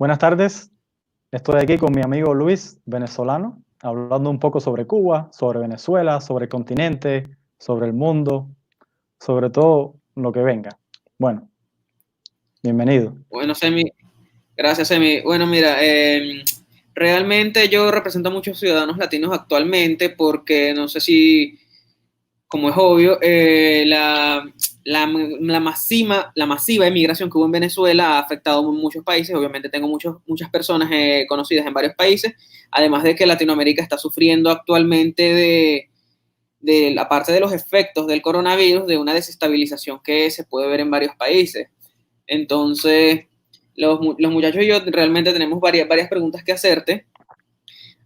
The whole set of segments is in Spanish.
Buenas tardes, estoy aquí con mi amigo Luis, venezolano, hablando un poco sobre Cuba, sobre Venezuela, sobre el continente, sobre el mundo, sobre todo lo que venga. Bueno, bienvenido. Bueno, Semi, gracias, Semi. Bueno, mira, realmente yo represento a muchos ciudadanos latinos actualmente porque no sé si, como es obvio, la masiva emigración que hubo en Venezuela ha afectado a muchos países. Obviamente tengo muchas personas conocidas en varios países, además de que Latinoamérica está sufriendo actualmente aparte de los efectos del coronavirus, de una desestabilización que se puede ver en varios países. Entonces, los muchachos y yo realmente tenemos varias preguntas que hacerte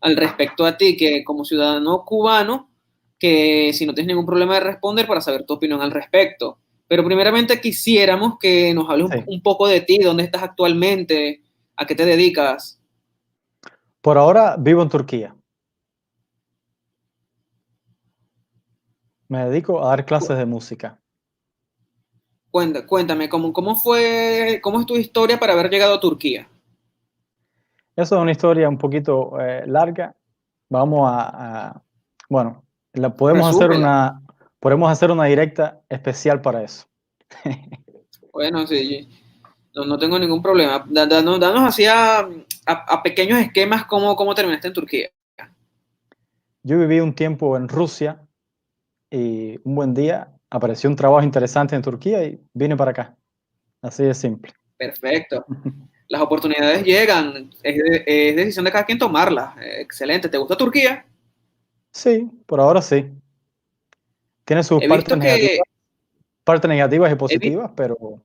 al respecto a ti, que como ciudadano cubano, que si no tienes ningún problema de responder para saber tu opinión al respecto. Pero primeramente quisiéramos que nos hables Sí. un poco de ti, dónde estás actualmente, a qué te dedicas. Por ahora vivo en Turquía. Me dedico a dar clases de música. Cuéntame, cómo es tu historia para haber llegado a Turquía? Eso es una historia un poquito larga. Vamos bueno, Resúmela. podemos hacer una directa especial para eso. Bueno, sí, no tengo ningún problema. Danos así a pequeños esquemas cómo terminaste en Turquía. Yo viví un tiempo en Rusia y un buen día apareció un trabajo interesante en Turquía y vine para acá. Así de simple. Perfecto. Las oportunidades llegan, es decisión de cada quien tomarlas. Sí. Excelente. ¿Te gusta Turquía? Sí, por ahora sí. Tiene sus He visto que, partes negativas y he vi- positivas, pero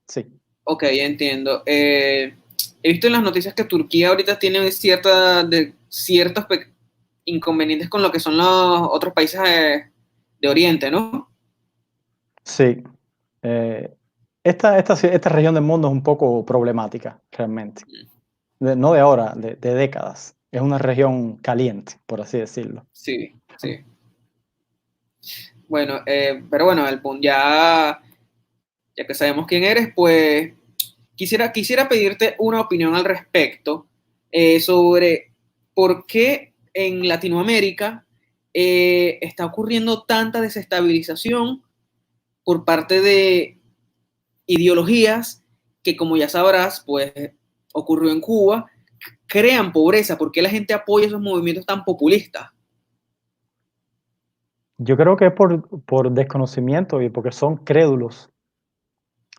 sí. ok, entiendo. He visto en las noticias que Turquía ahorita tiene ciertos inconvenientes con lo que son los otros países de Oriente, ¿no? Sí. Eh, esta región del mundo es un poco problemática, realmente. No de ahora, de décadas. Es una región caliente, por así decirlo. Sí, sí. Bueno, pero bueno, ya que sabemos quién eres, pues quisiera pedirte una opinión al respecto sobre por qué en Latinoamérica está ocurriendo tanta desestabilización por parte de ideologías que, como ya sabrás, pues ocurrió en Cuba, crean pobreza. ¿Por qué la gente apoya esos movimientos tan populistas? Yo creo que es por desconocimiento y porque son crédulos.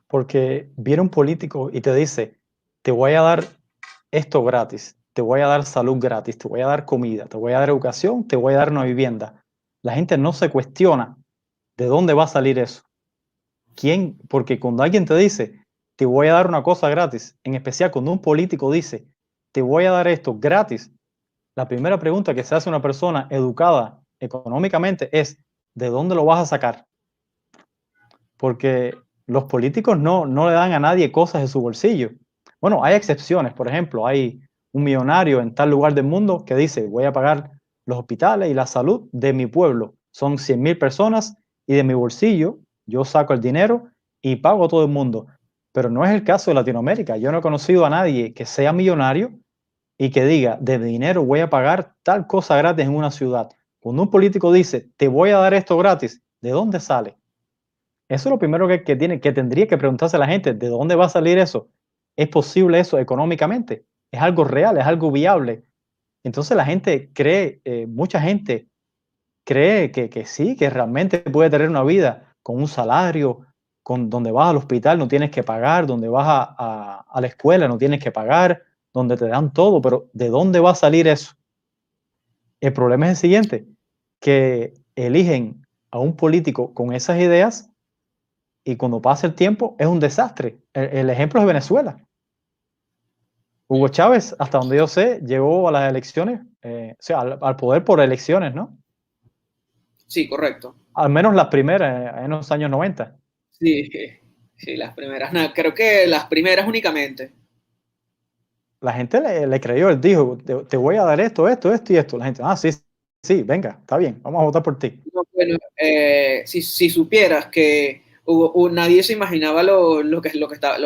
Porque viene un político y te dice, te voy a dar esto gratis, te voy a dar salud gratis, te voy a dar comida, te voy a dar educación, te voy a dar una vivienda. La gente no se cuestiona de dónde va a salir eso. ¿Quién? Porque cuando alguien te dice, te voy a dar una cosa gratis, en especial cuando un político dice, te voy a dar esto gratis, la primera pregunta que se hace una persona educada económicamente es, ¿de dónde lo vas a sacar? Porque los políticos no le dan a nadie cosas de su bolsillo. Bueno, hay excepciones, por ejemplo, hay un millonario en tal lugar del mundo que dice, voy a pagar los hospitales y la salud de mi pueblo. Son 100.000 personas y de mi bolsillo yo saco el dinero y pago a todo el mundo. Pero no es el caso de Latinoamérica. Yo no he conocido a nadie que sea millonario y que diga, de mi dinero voy a pagar tal cosa gratis en una ciudad. Cuando un político dice, te voy a dar esto gratis, ¿de dónde sale? Eso es lo primero que tendría que preguntarse la gente, ¿de dónde va a salir eso? ¿Es posible eso económicamente? ¿Es algo real? ¿Es algo viable? Entonces la gente cree, mucha gente cree que sí, que realmente puede tener una vida con un salario, donde vas al hospital no tienes que pagar, donde vas a la escuela no tienes que pagar, donde te dan todo, pero ¿de dónde va a salir eso? El problema es el siguiente, que eligen a un político con esas ideas y cuando pasa el tiempo es un desastre. El ejemplo es Venezuela. Hugo Chávez, hasta donde yo sé, llegó a las elecciones, o sea, al poder por elecciones, ¿no? Sí, correcto. Al menos las primeras, en los años 90. Sí, sí, las primeras, no, creo que las primeras únicamente. La gente le creyó, él dijo, te voy a dar esto, esto, esto y esto. La gente, sí, sí, venga, está bien, vamos a votar por ti. No, bueno, si supieras que nadie se imaginaba lo que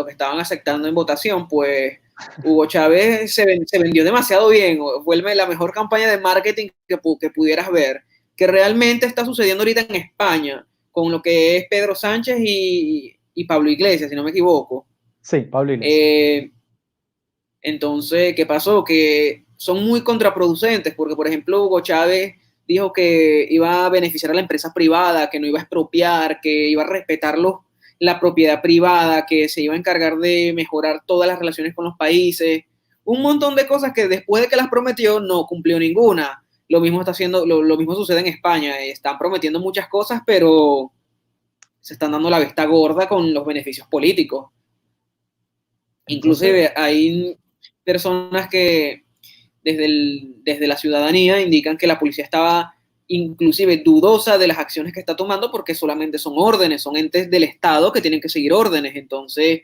estaban aceptando en votación, pues Hugo Chávez se vendió demasiado bien, fue la mejor campaña de marketing que pudieras ver, que realmente está sucediendo ahorita en España, con lo que es Pedro Sánchez y Pablo Iglesias, si no me equivoco. Sí, Pablo Iglesias. Eh, entonces, ¿qué pasó? Que son muy contraproducentes, porque por ejemplo Hugo Chávez dijo que iba a beneficiar a la empresa privada, que no iba a expropiar, que iba a respetar la propiedad privada, que se iba a encargar de mejorar todas las relaciones con los países, un montón de cosas que después de que las prometió no cumplió ninguna. Lo mismo está haciendo, lo mismo sucede en España, están prometiendo muchas cosas, pero se están dando la vista gorda con los beneficios políticos. Entonces, Inclusive hay personas que desde la ciudadanía indican que la policía estaba inclusive dudosa de las acciones que está tomando porque solamente son órdenes, son entes del Estado que tienen que seguir órdenes. Entonces,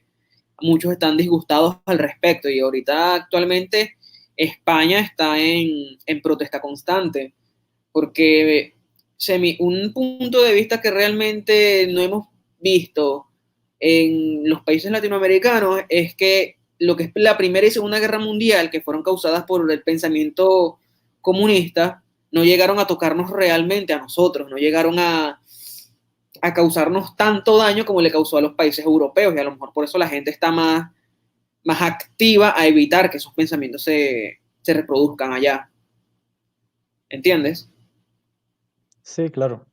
muchos están disgustados al respecto y ahorita actualmente España está en protesta constante porque un punto de vista que realmente no hemos visto en los países latinoamericanos es que lo que es la Primera y Segunda Guerra Mundial, que fueron causadas por el pensamiento comunista, no llegaron a tocarnos realmente a nosotros, no llegaron a causarnos tanto daño como le causó a los países europeos y a lo mejor por eso la gente está más activa a evitar que esos pensamientos se reproduzcan allá. ¿Entiendes? sí, claro.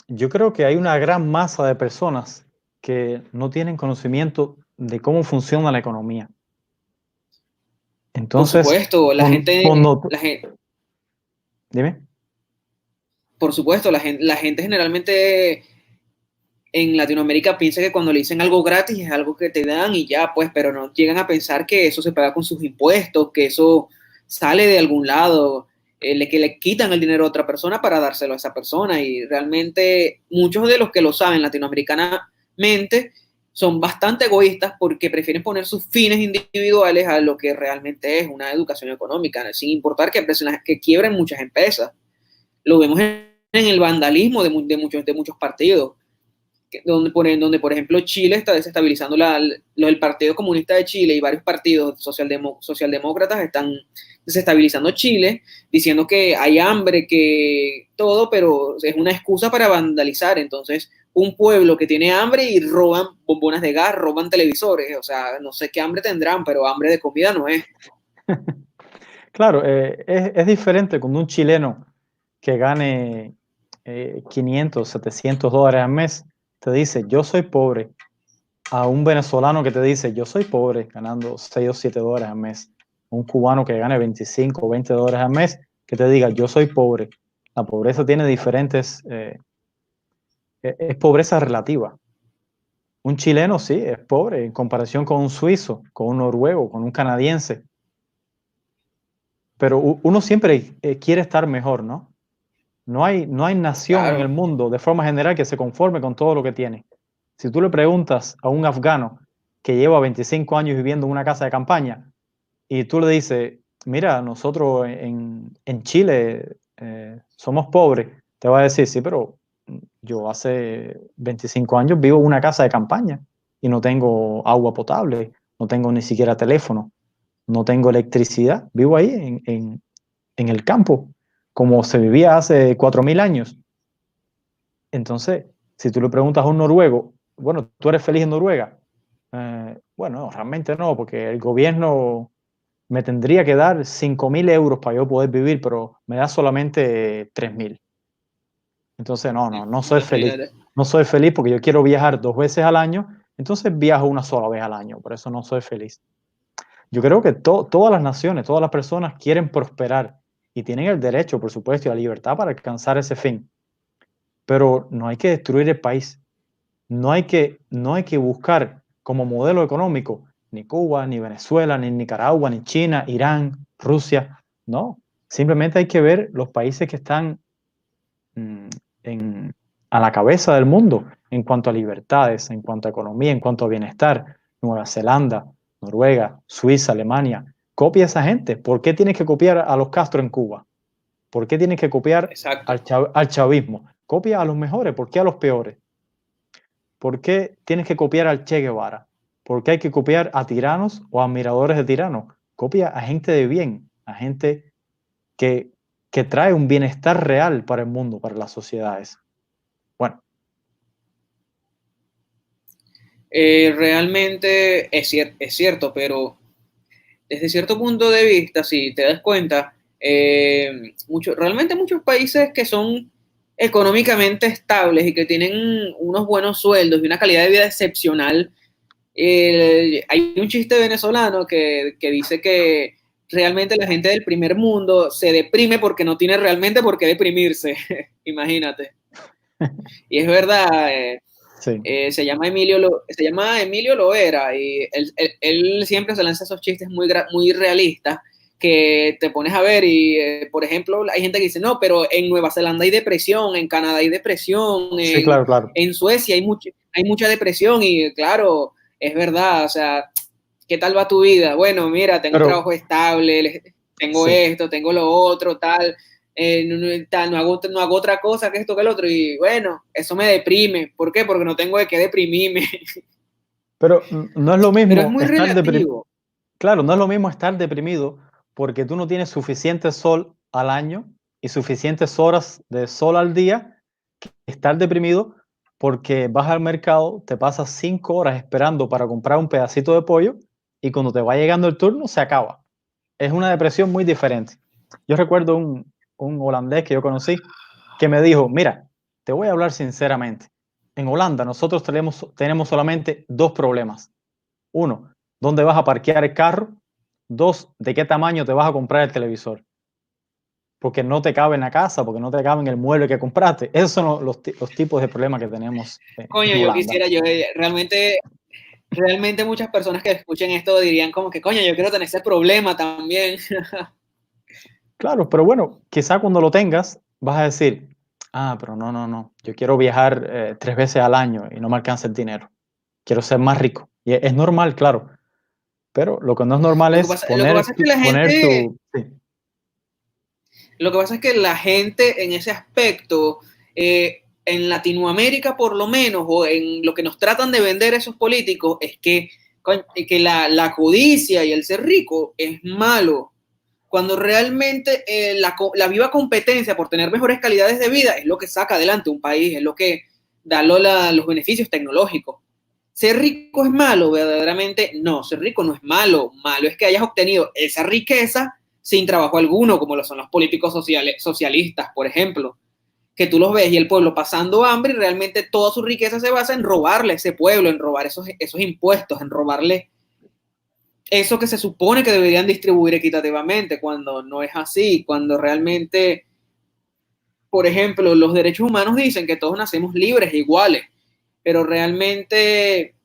Yo creo que hay una gran masa de personas que no tienen conocimiento de cómo funciona la economía. Por Entonces, supuesto, cuando, la gente, dime. por supuesto, la gente generalmente en Latinoamérica piensa que cuando le dicen algo gratis es algo que te dan y ya, pues, pero no llegan a pensar que eso se paga con sus impuestos, que eso sale de algún lado, que le quitan el dinero a otra persona para dárselo a esa persona. Y realmente muchos de los que lo saben latinoamericanamente son bastante egoístas porque prefieren poner sus fines individuales a lo que realmente es una educación económica, sin importar que quiebren muchas empresas. Lo vemos en el vandalismo de muchos partidos donde, por ejemplo, Chile está desestabilizando el Partido Comunista de Chile y varios partidos socialdemócratas están desestabilizando Chile, diciendo que hay hambre, que todo, pero es una excusa para vandalizar. Entonces, un pueblo que tiene hambre y roban bombonas de gas, roban televisores, o sea, no sé qué hambre tendrán, pero hambre de comida no es. Claro, es diferente cuando un chileno que gane 500, $700 al mes te dice, yo soy pobre, a un venezolano que te dice, yo soy pobre, ganando 6 o $7 al mes, un cubano que gane 25 o $20 al mes, que te diga, yo soy pobre. La pobreza tiene diferentes, es pobreza relativa. Un chileno sí, es pobre en comparación con un suizo, con un noruego, con un canadiense, pero uno siempre quiere estar mejor, ¿no? No hay nación en el Claro, mundo de forma general que se conforme con todo lo que tiene. Si tú le preguntas a un afgano que lleva 25 años viviendo en una casa de campaña y tú le dices, mira, nosotros en Chile somos pobres, te va a decir, sí, pero yo hace 25 años vivo en una casa de campaña y no tengo agua potable, no tengo ni siquiera teléfono, no tengo electricidad, vivo ahí en el campo, como se vivía hace 4.000 años. Entonces, si tú le preguntas a un noruego, bueno, ¿tú eres feliz en Noruega? Bueno, realmente no, porque el gobierno me tendría que dar 5.000 euros para yo poder vivir, pero me da solamente 3.000. Entonces, no soy feliz. imagínate. No soy feliz porque yo quiero viajar 2 veces al año, entonces viajo una sola vez al año, por eso no soy feliz. Yo creo que todas las naciones, todas las personas quieren prosperar y tienen el derecho, por supuesto, y la libertad para alcanzar ese fin. Pero no hay que destruir el país. No hay que buscar como modelo económico ni Cuba, ni Venezuela, ni Nicaragua, ni China, Irán, Rusia. No, simplemente hay que ver los países que están mm, a la cabeza del mundo en cuanto a libertades, en cuanto a economía, en cuanto a bienestar. Nueva Zelanda, Noruega, Suiza, Alemania. Copia a esa gente. ¿Por qué tienes que copiar a los Castro en Cuba? ¿Por qué tienes que copiar Exacto. al chavismo? Copia a los mejores, ¿por qué a los peores? ¿Por qué tienes que copiar al Che Guevara? ¿Por qué hay que copiar a tiranos o admiradores de tiranos? Copia a gente de bien, a gente que, que trae un bienestar real para el mundo, para las sociedades. Bueno, Realmente es cierto, pero desde cierto punto de vista, si te das cuenta, realmente muchos países que son económicamente estables y que tienen unos buenos sueldos y una calidad de vida excepcional, hay un chiste venezolano que dice que realmente la gente del primer mundo se deprime porque no tiene realmente por qué deprimirse. Imagínate. Y es verdad, sí, se llama Emilio Loera y él siempre se lanza esos chistes muy realistas que te pones a ver y, por ejemplo, hay gente que dice, no, pero en Nueva Zelanda hay depresión, en Canadá hay depresión, sí, claro, claro. en Suecia hay mucha depresión y claro, es verdad, o sea, ¿qué tal va tu vida? Bueno, mira, tengo un Pero trabajo estable, tengo sí, esto, tengo lo otro, tal, no hago otra cosa que esto que el otro. Y bueno, eso me deprime. ¿Por qué? Porque no tengo de qué deprimirme. pero no es lo Pero es mismo muy estar deprimido. relativo. Claro, no es lo mismo estar deprimido porque tú no tienes suficiente sol al año y suficientes horas de sol al día que estar deprimido porque vas al mercado, te pasas 5 horas esperando para comprar un pedacito de pollo y cuando te va llegando el turno se acaba. Es una depresión muy diferente. Yo recuerdo un holandés que yo conocí que me dijo, mira, te voy a hablar sinceramente. En Holanda nosotros tenemos solamente dos problemas. Uno, ¿dónde vas a parquear el carro? Dos, ¿de qué tamaño te vas a comprar el televisor? Porque no te cabe en la casa, porque no te cabe en el mueble que compraste. Esos son los tipos de problemas que tenemos Coño, en yo Holanda. quisiera, realmente muchas personas que escuchen esto dirían como que, coño, yo quiero tener ese problema también. Claro, pero bueno, quizá cuando lo tengas vas a decir, ah, pero no, no, no, yo quiero viajar 3 veces al año y no me alcanza el dinero. Quiero ser más rico. Y es normal, claro, pero lo que no es normal es Lo que pasa es que la poner gente, tu... Sí, lo que pasa es que la gente en ese aspecto, en Latinoamérica por lo menos, o en lo que nos tratan de vender esos políticos, es que la codicia y el ser rico es malo, cuando realmente la viva competencia por tener mejores calidades de vida es lo que saca adelante un país, es lo que da los beneficios tecnológicos. ¿Ser rico es malo? Verdaderamente no, ser rico no es malo. Malo es que hayas obtenido esa riqueza sin trabajo alguno, como lo son los políticos socialistas, por ejemplo, que tú los ves y el pueblo pasando hambre y realmente toda su riqueza se basa en robarle a ese pueblo, en robar esos impuestos, en robarle eso que se supone que deberían distribuir equitativamente, cuando no es así, cuando realmente, por ejemplo, los derechos humanos dicen que todos nacemos libres e iguales, pero realmente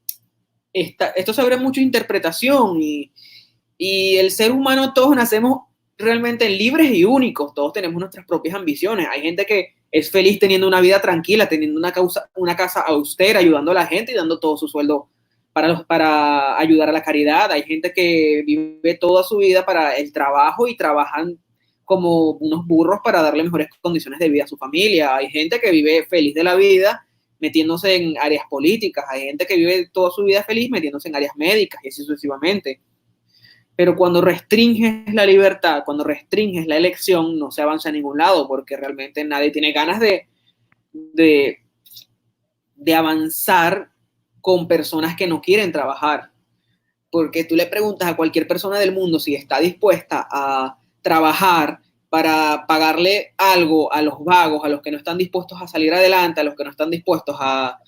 esto se abre mucha interpretación y el ser humano todos nacemos realmente libres y únicos, todos tenemos nuestras propias ambiciones. Hay gente que es feliz teniendo una vida tranquila, teniendo una casa austera, ayudando a la gente y dando todo su sueldo para ayudar a la caridad. Hay gente que vive toda su vida para el trabajo y trabajan como unos burros para darle mejores condiciones de vida a su familia. Hay gente que vive feliz de la vida metiéndose en áreas políticas, hay gente que vive toda su vida feliz metiéndose en áreas médicas y así sucesivamente. Pero cuando restringes la libertad, cuando restringes la elección, no se avanza a ningún lado porque realmente nadie tiene ganas de, de avanzar con personas que no quieren trabajar. Porque tú le preguntas a cualquier persona del mundo si está dispuesta a trabajar para pagarle algo a los vagos, a los que no están dispuestos a salir adelante, a los que no están dispuestos a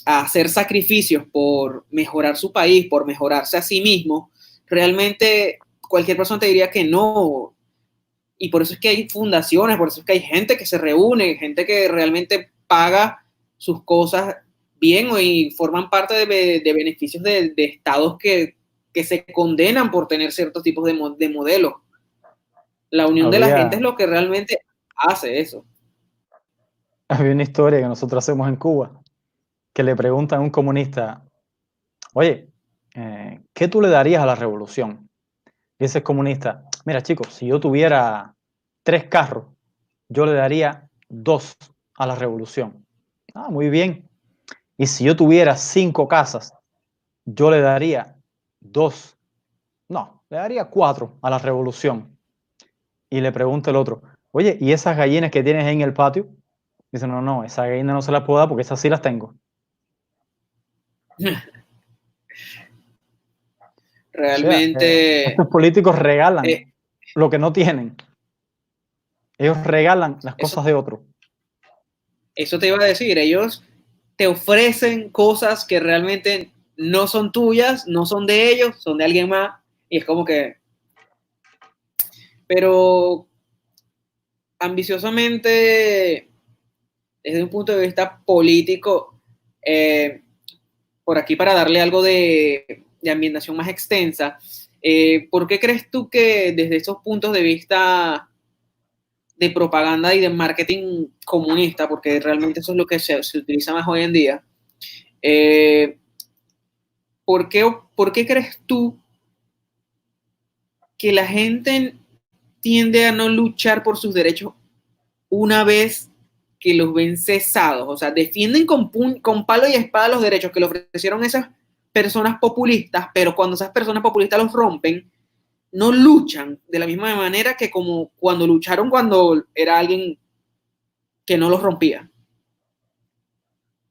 hacer sacrificios por mejorar su país, por mejorarse a sí mismo, realmente cualquier persona te diría que no. Y por eso es que hay fundaciones, por eso es que hay gente que se reúne, gente que realmente paga sus cosas bien y forman parte de beneficios de estados que se condenan por tener ciertos tipos de modelos. La unión de la gente es había, lo que realmente hace eso. había una historia que nosotros hacemos en Cuba, que le preguntan a un comunista, oye, ¿qué tú le darías a la revolución? Y ese comunista, mira chicos, si yo tuviera 3 carros, yo le daría 2 a la revolución. Ah, muy bien. Y si yo tuviera 5 casas, yo le daría 2, no, le daría 4 a la revolución. Y le pregunta el otro, oye, ¿y esas gallinas que tienes ahí en el patio? Dice, no, no, esas gallinas no se las puedo dar porque esas sí las tengo. O sea, Realmente, estos políticos regalan eh, lo que no tienen. Ellos regalan las eso, cosas de otros. eso te iba a decir, ellos te ofrecen cosas que realmente no son tuyas, no son de ellos, son de alguien más, y es como que, pero ambiciosamente, desde un punto de vista político, por aquí para darle algo de ambientación más extensa, ¿por qué crees tú que desde esos puntos de vista de propaganda y de marketing comunista, porque realmente eso es lo que se utiliza más hoy en día, eh, ¿por qué crees tú que la gente tiende a no luchar por sus derechos una vez que los ven cesados? O sea, defienden con palo y espada los derechos que le ofrecieron esas personas populistas, pero cuando esas personas populistas los rompen, no luchan de la misma manera que como cuando lucharon cuando era alguien que no los rompía.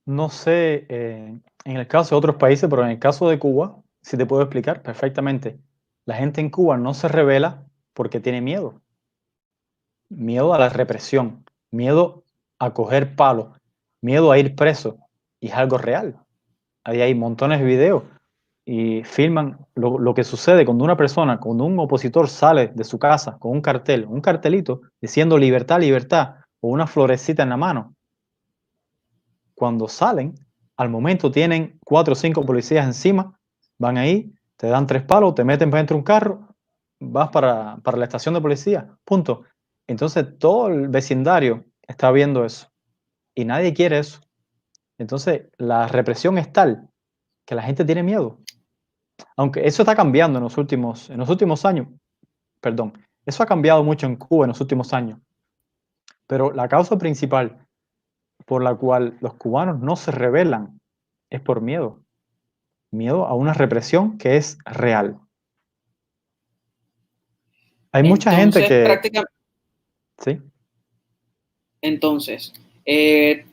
No sé en el caso de otros países, pero en el caso de Cuba, sí te puedo explicar perfectamente. La gente en Cuba no se rebela porque tiene miedo. Miedo a la represión, miedo a coger palo, miedo a ir preso. Y es algo real. Ahí hay montones de videos y filman lo que sucede cuando una persona, cuando un opositor sale de su casa con un cartel, un cartelito diciendo libertad, libertad, o una florecita en la mano. Cuando salen, al momento tienen 4 o 5 policías encima, van ahí, te dan 3 palos, te meten para dentro de un carro, vas para la estación de policía, punto. Entonces todo el vecindario está viendo eso y nadie quiere eso. Entonces la represión es tal que la gente tiene miedo. Aunque eso está cambiando en los últimos años, perdón, eso ha cambiado mucho en Cuba en los últimos años, pero la causa principal por la cual los cubanos no se rebelan es por miedo. Miedo a una represión que es real. Hay mucha gente Entonces, que, prácticamente, sí, entonces, eh,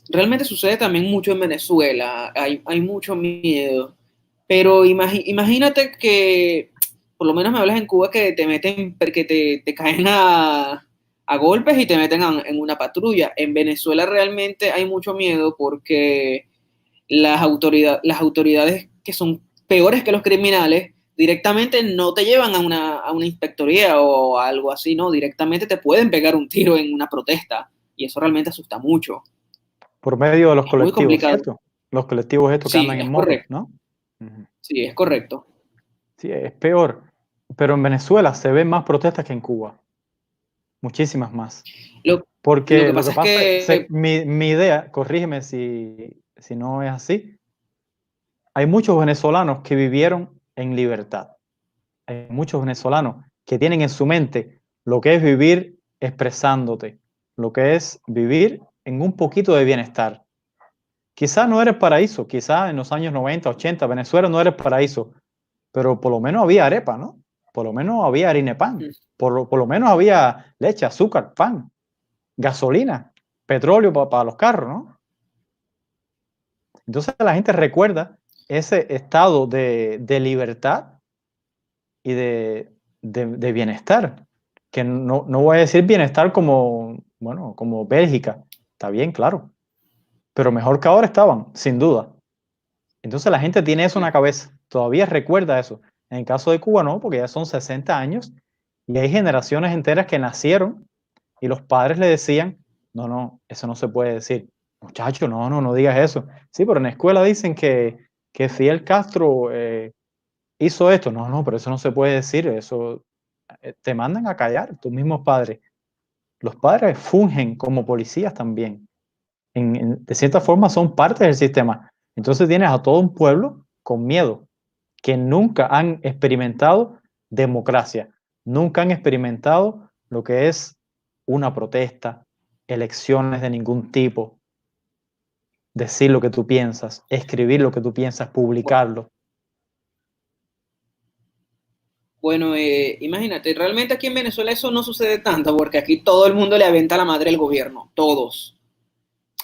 realmente sucede también mucho en Venezuela, hay mucho miedo, pero imagínate que, por lo menos me hablas en Cuba, que te meten, que te caen a golpes y te meten en una patrulla. En Venezuela realmente hay mucho miedo porque las autoridades que son peores que los criminales directamente no te llevan a una inspectoría o algo así, ¿no? Directamente te pueden pegar un tiro en una protesta y eso realmente asusta mucho. por medio de los Es muy colectivos, complicado. ¿cierto? Los colectivos estos que Sí, andan en es moto, correcto. ¿no? Ujú. Sí, es correcto. Sí, es peor. Pero en Venezuela se ven más protestas que en Cuba, muchísimas más. Lo, lo Porque que lo que pasa es pasa es, que mi idea, corrígeme si no es así, hay muchos venezolanos que vivieron en libertad. Hay muchos venezolanos que tienen en su mente lo que es vivir expresándote, lo que es vivir en un poquito de bienestar. Quizás no eres paraíso, quizás en los años 90, 80, Venezuela no eres paraíso, pero por lo menos había arepa, ¿no? Por lo menos había harina de pan, por lo menos había leche, azúcar, pan, gasolina, petróleo para los carros, ¿no? Entonces la gente recuerda ese estado de libertad y de bienestar, que no voy a decir bienestar como, bueno, como Bélgica, está bien, claro, pero mejor que ahora estaban, sin duda. Entonces la gente tiene eso en la cabeza, todavía recuerda eso. En el caso de Cuba no, porque ya son 60 años y hay generaciones enteras que nacieron y los padres le decían, no, no, eso no se puede decir. Muchacho, no, no, no digas eso. Sí, pero en la escuela dicen que Fidel Castro hizo esto. No, no, pero eso no se puede decir, eso te mandan a callar tus mismos padres. Los padres fungen como policías también. De cierta forma son parte del sistema. Entonces tienes a todo un pueblo con miedo, que nunca han experimentado democracia, nunca han experimentado lo que es una protesta, elecciones de ningún tipo, decir lo que tú piensas, escribir lo que tú piensas, publicarlo. Bueno, imagínate, realmente aquí en Venezuela eso no sucede tanto, porque aquí todo el mundo le aventa la madre al gobierno, todos,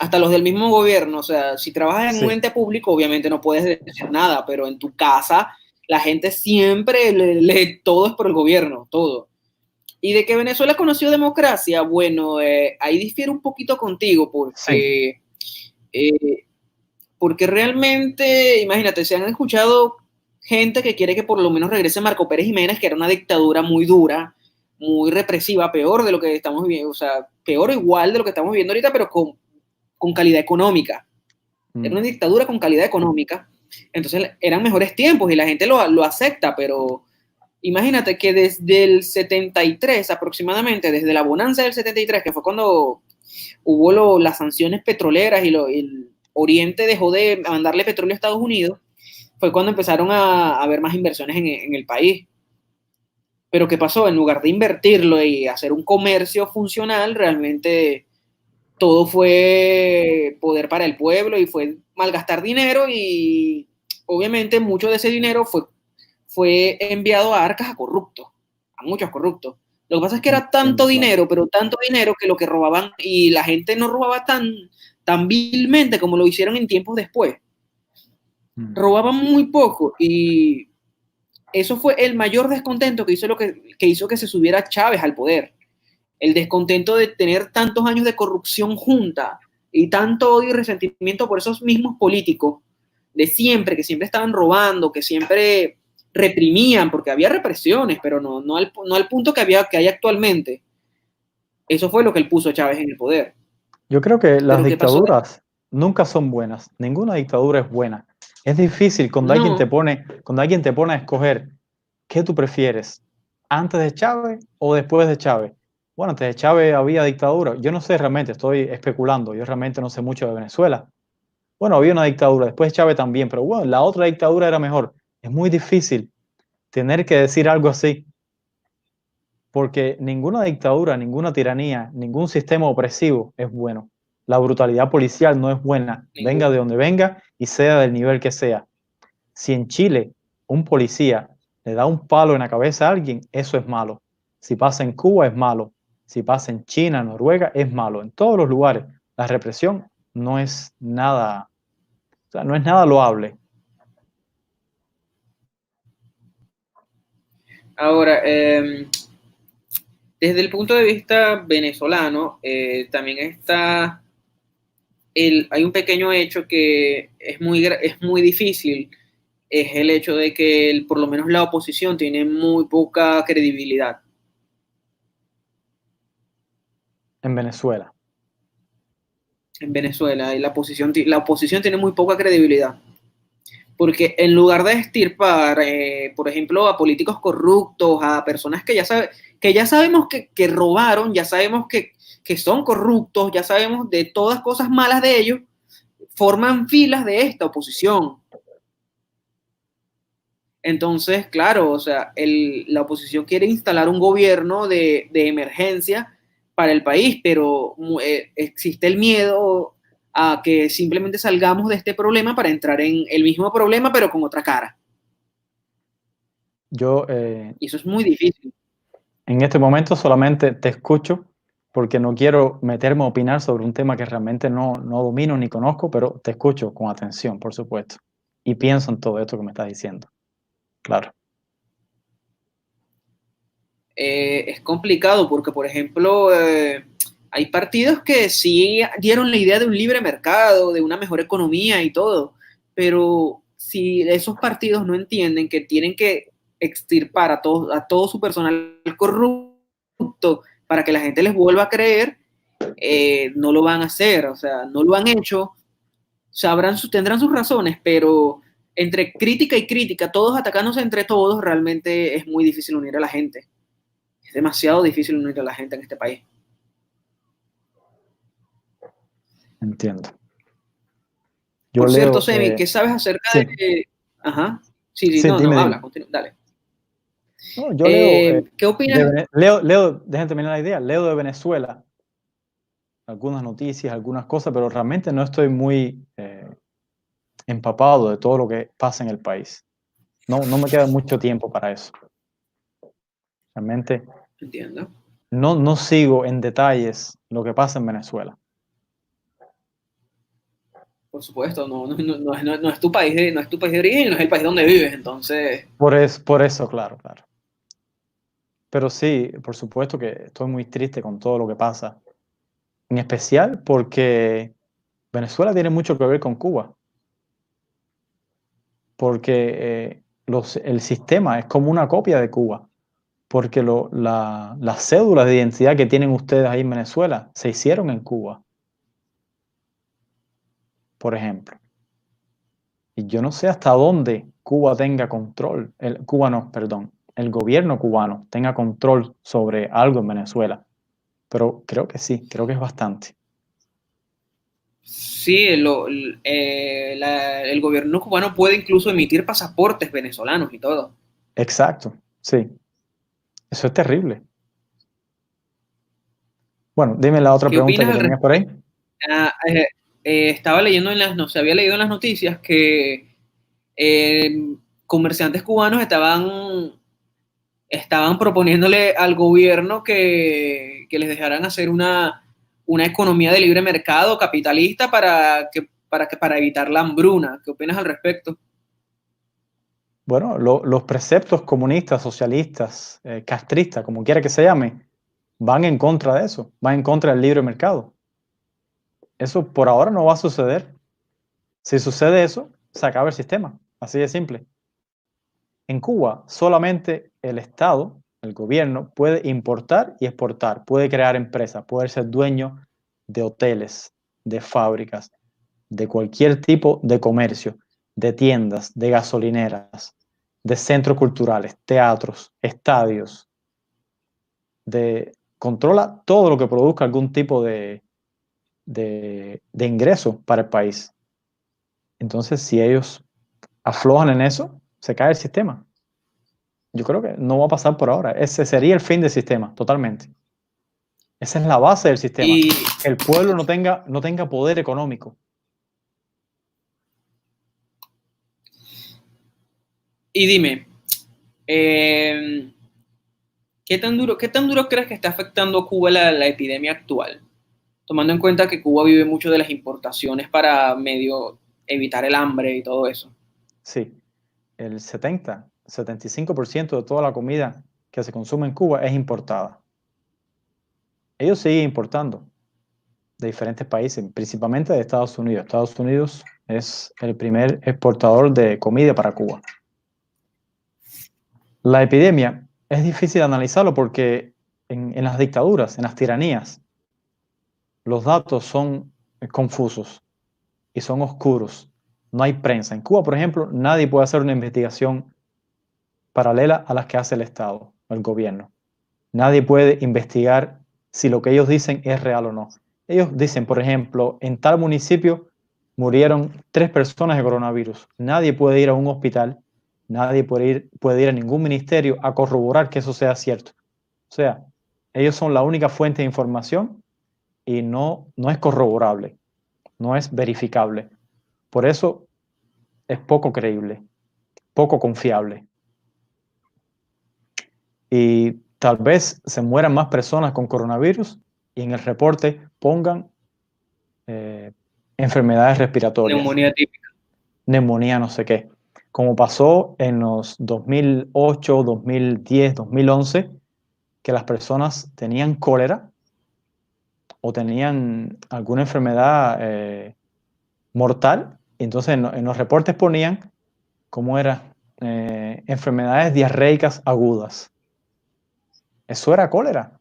hasta los del mismo gobierno. O sea, si trabajas en un Sí, ente público, obviamente no puedes decir nada, pero en tu casa la gente siempre todo es por el gobierno, todo. Y de que Venezuela conoció democracia, bueno, ahí difiere un poquito contigo, sí. eh, porque realmente, imagínate, se han escuchado gente que quiere que por lo menos regrese Marco Pérez Jiménez, que era una dictadura muy dura, muy represiva, peor de lo que estamos viviendo, o sea, peor o igual de lo que estamos viviendo ahorita, pero con calidad económica. Era Mm. una dictadura con calidad económica. Entonces eran mejores tiempos y la gente lo acepta, pero imagínate que desde el 73 aproximadamente, desde la bonanza del 73, que fue cuando hubo las sanciones petroleras y el Oriente dejó de mandarle petróleo a Estados Unidos, fue cuando empezaron a haber más inversiones en el país. Pero ¿qué pasó? En lugar de invertirlo y hacer un comercio funcional, realmente todo fue poder para el pueblo y fue malgastar dinero y obviamente mucho de ese dinero fue enviado a arcas a corruptos, a muchos corruptos. Lo que pasa es que era tanto Entiendo, claro. dinero, pero tanto dinero que lo que robaban y la gente no robaba tan vilmente como lo hicieron en tiempos después. Mm. Robaban muy poco y eso fue el mayor descontento que hizo, que hizo que se subiera Chávez al poder. El descontento de tener tantos años de corrupción junta y tanto odio y resentimiento por esos mismos políticos de siempre, que siempre estaban robando, que siempre reprimían, porque había represiones, pero no al punto que hay actualmente. Eso fue lo que él puso a Chávez en el poder. Yo creo que las Pero ¿qué pasó? dictaduras nunca son buenas. Ninguna dictadura es buena. Es difícil No, cuando alguien te pone a escoger qué tú prefieres, antes de Chávez o después de Chávez. Bueno, antes de Chávez había dictadura. Yo no sé realmente, estoy especulando. Yo realmente no sé mucho de Venezuela. Bueno, había una dictadura, después de Chávez también, pero bueno, la otra dictadura era mejor. Es muy difícil tener que decir algo así, porque ninguna dictadura, ninguna tiranía, ningún sistema opresivo es bueno. La brutalidad policial no es buena, venga de ninguno. donde venga y sea del nivel que sea. Si en Chile un policía le da un palo en la cabeza a alguien, eso es malo. Si pasa en Cuba es malo. Si pasa en China, Noruega, es malo. En todos los lugares, la represión no es nada, o sea, no es nada loable. Ahora, desde el punto de vista venezolano, también hay un pequeño hecho que es muy difícil, es el hecho de que por lo menos la oposición tiene muy poca credibilidad En Venezuela. en Venezuela y la oposición tiene muy poca credibilidad. Porque en lugar de extirpar, por ejemplo, a políticos corruptos, a personas que ya sabemos que robaron, ya sabemos que son corruptos, ya sabemos de todas cosas malas de ellos, forman filas de esta oposición. Entonces, claro, o sea, la oposición quiere instalar un gobierno de emergencia para el país, pero existe el miedo a que simplemente salgamos de este problema para entrar en el mismo problema, pero con otra cara. Yo Y eso es muy difícil. en este momento solamente te escucho porque no quiero meterme a opinar sobre un tema que realmente no domino ni conozco, pero te escucho con atención, por supuesto. Y pienso en todo esto que me estás diciendo. Claro. Es complicado porque, por ejemplo, hay partidos que sí dieron la idea de un libre mercado, de una mejor economía y todo, pero si esos partidos no entienden que tienen que extirpar a todo su personal corrupto para que la gente les vuelva a creer, no lo van a hacer, o sea, no lo han hecho, tendrán sus razones, pero entre crítica y crítica, todos atacándose entre todos, realmente es muy difícil unir a la gente. Es demasiado difícil unir a la gente en este país. Entiendo. Yo Por cierto, leo, Semi, ¿qué sabes acerca sí, de... Ajá. Sí, sí, sí, no, dime, no, dime. habla, continúa, dale. No, yo leo, ¿Qué opinas? déjenme terminar la idea, leo de Venezuela algunas noticias, algunas cosas, pero realmente no estoy muy empapado de todo lo que pasa en el país. No me queda mucho tiempo para eso. Realmente Entiendo. no sigo en detalles lo que pasa en Venezuela. Por supuesto, no es tu país no es tu país de origen, no es el país donde vives, entonces, Por eso, claro, claro. Pero sí, por supuesto que estoy muy triste con todo lo que pasa. En especial porque Venezuela tiene mucho que ver con Cuba. Porque el sistema es como una copia de Cuba. Porque las cédulas de identidad que tienen ustedes ahí en Venezuela se hicieron en Cuba, por ejemplo. Y yo no sé hasta dónde Cuba tenga control, el gobierno cubano tenga control sobre algo en Venezuela. Pero creo que sí, creo que es bastante. sí, el gobierno cubano puede incluso emitir pasaportes venezolanos y todo. Exacto, sí. Eso es terrible. Bueno, dime la otra ¿Qué pregunta opinas que al tenías por ahí. respecto? Ah, estaba leyendo no se había leído en las noticias que comerciantes cubanos estaban proponiéndole al gobierno que les dejaran hacer una economía de libre mercado capitalista para evitar la hambruna. ¿Qué opinas al respecto? Bueno, los preceptos comunistas, socialistas, castristas, como quiera que se llame, van en contra de eso, van en contra del libre mercado. Eso por ahora no va a suceder. Si sucede eso, se acaba el sistema. Así de simple. En Cuba, solamente el Estado, el gobierno, puede importar y exportar, puede crear empresas, puede ser dueño de hoteles, de fábricas, de cualquier tipo de comercio, de tiendas, de gasolineras, de centros culturales, teatros, estadios, controla todo lo que produzca algún tipo de ingreso para el país. Entonces, si ellos aflojan en eso, se cae el sistema. Yo creo que no va a pasar por ahora. Ese sería el fin del sistema, totalmente. Esa es la base del sistema. Y, Que el pueblo no tenga poder económico. y dime, eh, qué tan duro crees que está afectando a Cuba la epidemia actual? Tomando en cuenta que Cuba vive mucho de las importaciones para medio evitar el hambre y todo eso. Sí, el 75% de toda la comida que se consume en Cuba es importada. Ellos siguen importando de diferentes países, principalmente de Estados Unidos. Estados Unidos es el primer exportador de comida para Cuba. La epidemia es difícil analizarlo porque en las dictaduras, en las tiranías, los datos son confusos y son oscuros. No hay prensa. En Cuba, por ejemplo, nadie puede hacer una investigación paralela a las que hace el Estado, el gobierno. Nadie puede investigar si lo que ellos dicen es real o no. Ellos dicen, por ejemplo, en tal municipio murieron 3 personas de coronavirus. Nadie puede ir a un hospital, nadie puede ir a ningún ministerio a corroborar que eso sea cierto. O sea, ellos son la única fuente de información y no es corroborable, no es verificable. Por eso es poco creíble, poco confiable. Y tal vez se mueran más personas con coronavirus y en el reporte pongan eh, enfermedades respiratorias, Neumonía típica. neumonía, no sé qué, como pasó en los 2008, 2010, 2011, que las personas tenían cólera o tenían alguna enfermedad mortal, y entonces en los reportes ponían cómo era enfermedades diarreicas agudas. Eso era cólera.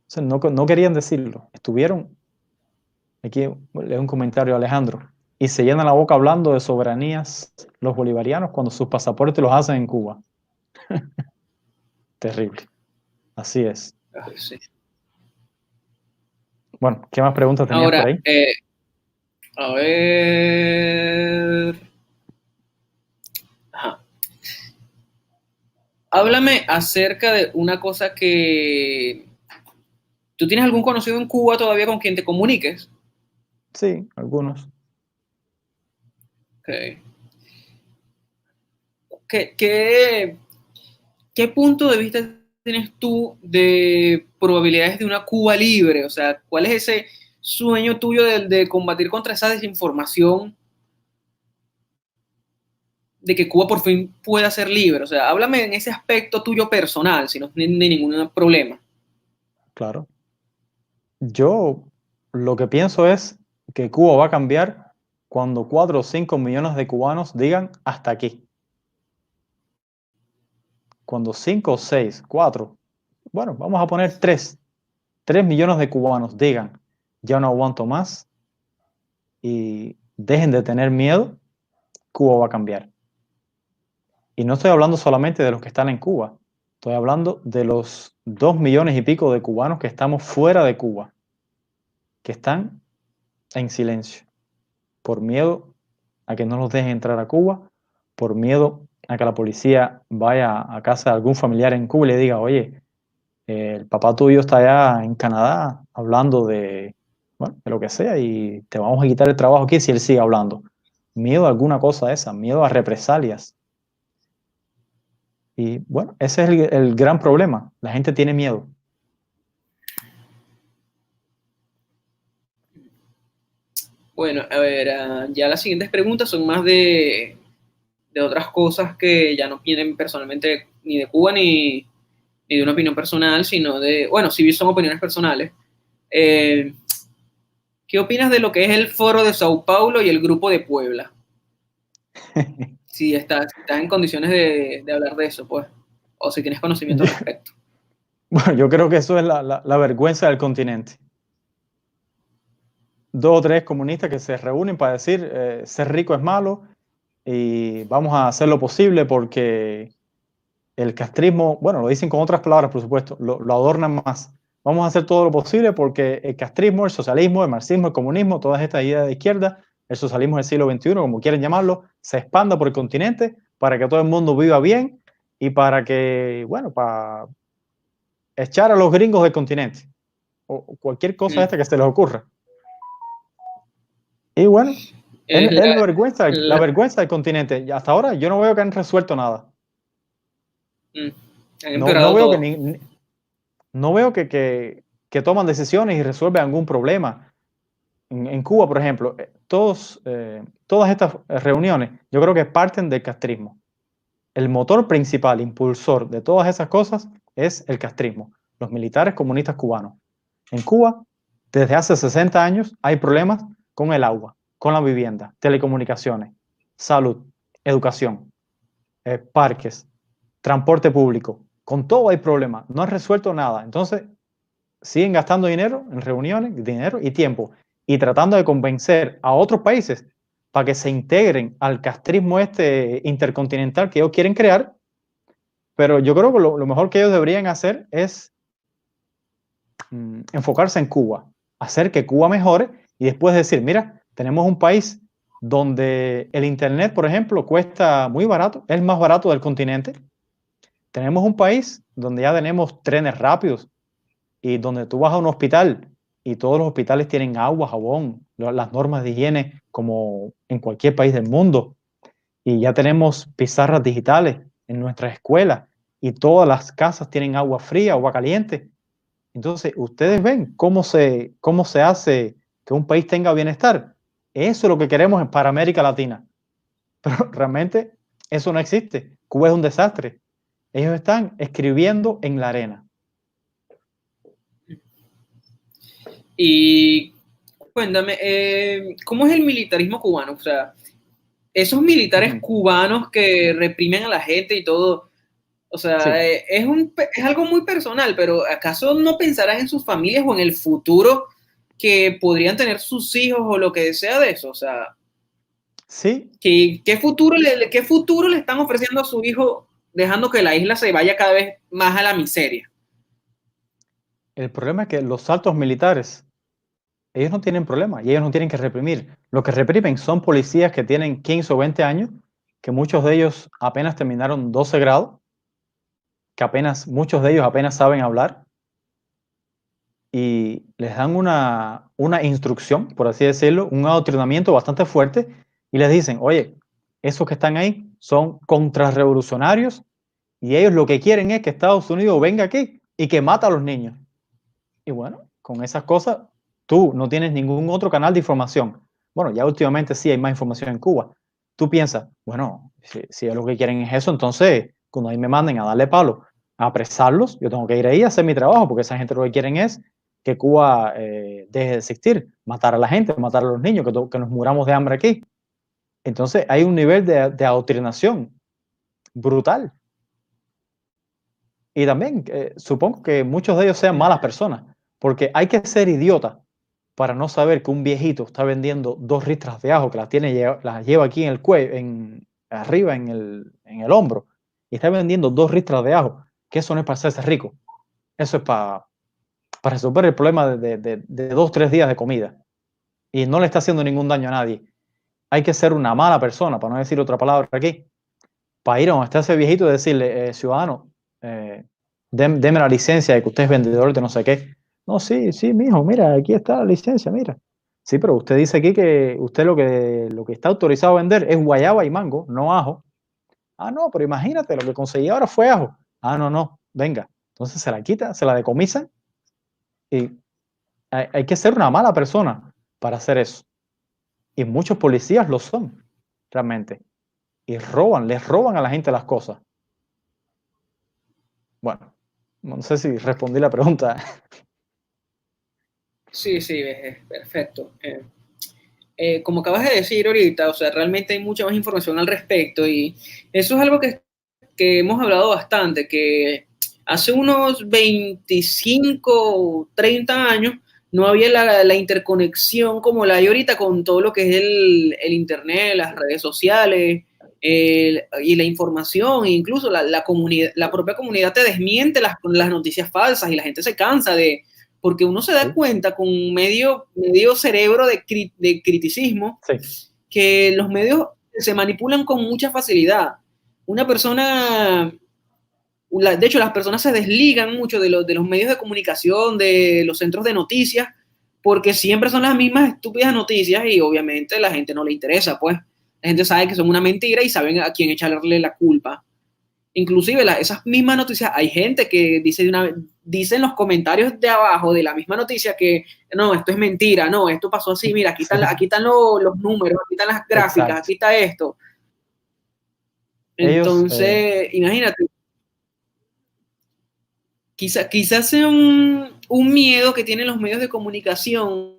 O sea, no querían decirlo. Estuvieron, aquí leo un comentario a Alejandro, y se llenan la boca hablando de soberanías los bolivarianos cuando sus pasaportes los hacen en Cuba. Terrible. Así es. Ah, sí. Bueno, ¿qué más preguntas tenías por Ahora, ahí? a ver. Ajá. Háblame acerca de una cosa que... ¿Tú tienes algún conocido en Cuba todavía con quien te comuniques? Sí, algunos. Okay. ¿Qué, qué, ¿qué punto de vista tienes tú de probabilidades de una Cuba libre? O sea, ¿cuál es ese sueño tuyo de combatir contra esa desinformación de que Cuba por fin pueda ser libre? O sea, háblame en ese aspecto tuyo personal, si no tienes ningún problema. Claro. Yo lo que pienso es que Cuba va a cambiar cuando 4 o 5 millones de cubanos digan hasta aquí. Cuando 5 o 6, 4, bueno, vamos a poner 3 millones de cubanos digan ya no aguanto más y dejen de tener miedo, Cuba va a cambiar. Y no estoy hablando solamente de los que están en Cuba, estoy hablando de los 2 millones y pico de cubanos que estamos fuera de Cuba, que están en silencio, por miedo a que no los dejen entrar a Cuba, por miedo a que la policía vaya a casa de algún familiar en Cuba y le diga, oye, el papá tuyo está allá en Canadá hablando de, bueno, de lo que sea y te vamos a quitar el trabajo aquí si él sigue hablando. Miedo a alguna cosa de esa, miedo a represalias. Y bueno, ese es el gran problema. La gente tiene miedo. Bueno, a ver, ya las siguientes preguntas son más de otras cosas que ya no vienen personalmente ni de Cuba ni de una opinión personal, sino de, bueno, sí son opiniones personales. Eh, ¿Qué opinas de lo que es el Foro de Sao Paulo y el Grupo de Puebla? Si estás en condiciones de hablar de eso, pues, o si tienes conocimiento al respecto. Bueno, yo creo que eso es la vergüenza del continente. 2 o 3 comunistas que se reúnen para decir ser rico es malo y vamos a hacer lo posible porque el castrismo, bueno, lo dicen con otras palabras, por supuesto, lo adornan más. Vamos a hacer todo lo posible porque el castrismo, el socialismo, el marxismo, el comunismo, todas estas ideas de izquierda, el socialismo del siglo XXI, como quieren llamarlo, se expanda por el continente para que todo el mundo viva bien y para que, bueno, para echar a los gringos del continente o cualquier cosa esta que se les ocurra. Y bueno, Es es la, la la- vergüenza del continente. Y hasta ahora yo no veo que han resuelto nada. mm, Han No empeorado veo que todo. no veo que toman decisiones y resuelven algún problema. En Cuba, por ejemplo, todas estas reuniones, yo creo que parten del castrismo. El motor principal, impulsor de todas esas cosas es el castrismo, los militares comunistas cubanos. En Cuba, desde hace 60 años, hay problemas con el agua, con la vivienda, telecomunicaciones, salud, educación, parques, transporte público. Con todo hay problemas, no han resuelto nada. Entonces, siguen gastando dinero en reuniones, dinero y tiempo, y tratando de convencer a otros países para que se integren al castrismo este intercontinental que ellos quieren crear, pero yo creo que lo mejor que ellos deberían hacer es enfocarse en Cuba, hacer que Cuba mejore y después decir, mira, tenemos un país donde el Internet, por ejemplo, cuesta muy barato, es el más barato del continente. Tenemos un país donde ya tenemos trenes rápidos y donde tú vas a un hospital y todos los hospitales tienen agua, jabón, las normas de higiene como en cualquier país del mundo. Y ya tenemos pizarras digitales en nuestras escuelas y todas las casas tienen agua fría, agua caliente. Entonces, ustedes ven cómo se hace que un país tenga bienestar. Eso es lo que queremos para América Latina. Pero realmente eso no existe. Cuba es un desastre. Ellos están escribiendo en la arena. Y cuéntame, ¿cómo es el militarismo cubano? O sea, esos militares cubanos que reprimen a la gente y todo, o sea, Sí, es algo muy personal, pero ¿acaso no pensarán en sus familias o en el futuro que podrían tener sus hijos o lo que sea de eso? O sea, sí. ¿qué futuro le están ofreciendo a su hijo dejando que la isla se vaya cada vez más a la miseria? El problema es que los altos militares, ellos no tienen problema y ellos no tienen que reprimir. Lo que reprimen son policías que tienen 15 o 20 años, que muchos de ellos apenas terminaron 12 grados, que muchos de ellos apenas saben hablar y les dan una instrucción, por así decirlo, un adoctrinamiento bastante fuerte y les dicen, oye, esos que están ahí son contrarrevolucionarios Y ellos lo que quieren es que Estados Unidos venga aquí y que mata a los niños. Y bueno, con esas cosas, tú no tienes ningún otro canal de información. Bueno, ya últimamente sí hay más información en Cuba. Tú piensas, bueno, si lo que quieren es eso, entonces cuando ahí me manden a darle palo, a apresarlos, yo tengo que ir ahí a hacer mi trabajo, porque esa gente lo que quieren es que Cuba deje de existir, matar a la gente, matar a los niños, que nos muramos de hambre aquí. Entonces hay un nivel de adoctrinación brutal. Y también supongo que muchos de ellos sean malas personas, porque hay que ser idiota para no saber que un viejito está vendiendo 2 ristras de ajo, que las lleva aquí en el cuello, arriba en el hombro, y está vendiendo 2 ristras de ajo, que eso no es para hacerse rico, eso es para resolver el problema de 2, 3 días de comida, y no le está haciendo ningún daño a nadie. Hay que ser una mala persona, para no decir otra palabra aquí, para ir a donde está ese viejito y decirle, ciudadano, deme la licencia de que usted es vendedor de no sé qué. No, sí, sí, mijo, mira, aquí está la licencia, mira. Sí, pero usted dice aquí que usted lo que está autorizado a vender es guayaba y mango, no ajo. Ah, no, pero imagínate, lo que conseguí ahora fue ajo. Ah, no, no, venga. Entonces se la quita, se la decomisan y hay que ser una mala persona para hacer eso. Y muchos policías lo son, realmente. Y les roban a la gente las cosas. Bueno, no sé si respondí la pregunta. Sí, sí, perfecto. Como acabas de decir ahorita, o sea, realmente hay mucha más información al respecto y eso es algo que hemos hablado bastante, que hace unos 25, 30 años no había la interconexión como la hay ahorita con todo lo que es el Internet, las redes sociales y la información, e incluso la comunidad, la propia comunidad te desmiente las noticias falsas y la gente se cansa porque uno se da Sí, cuenta con medio cerebro de criticismo sí, que los medios se manipulan con mucha facilidad. Una persona, de hecho, las personas se desligan mucho de los medios de comunicación, de los centros de noticias, porque siempre son las mismas estúpidas noticias y obviamente a la gente no le interesa, pues. La gente sabe que son una mentira y saben a quién echarle la culpa. Inclusive esas mismas noticias, hay gente que dice en los comentarios de abajo de la misma noticia que no, esto es mentira, no, esto pasó así, mira, sí, aquí están los números, aquí están las gráficas, exacto. aquí está esto. Ellos, Entonces, imagínate, quizás sea un miedo que tienen los medios de comunicación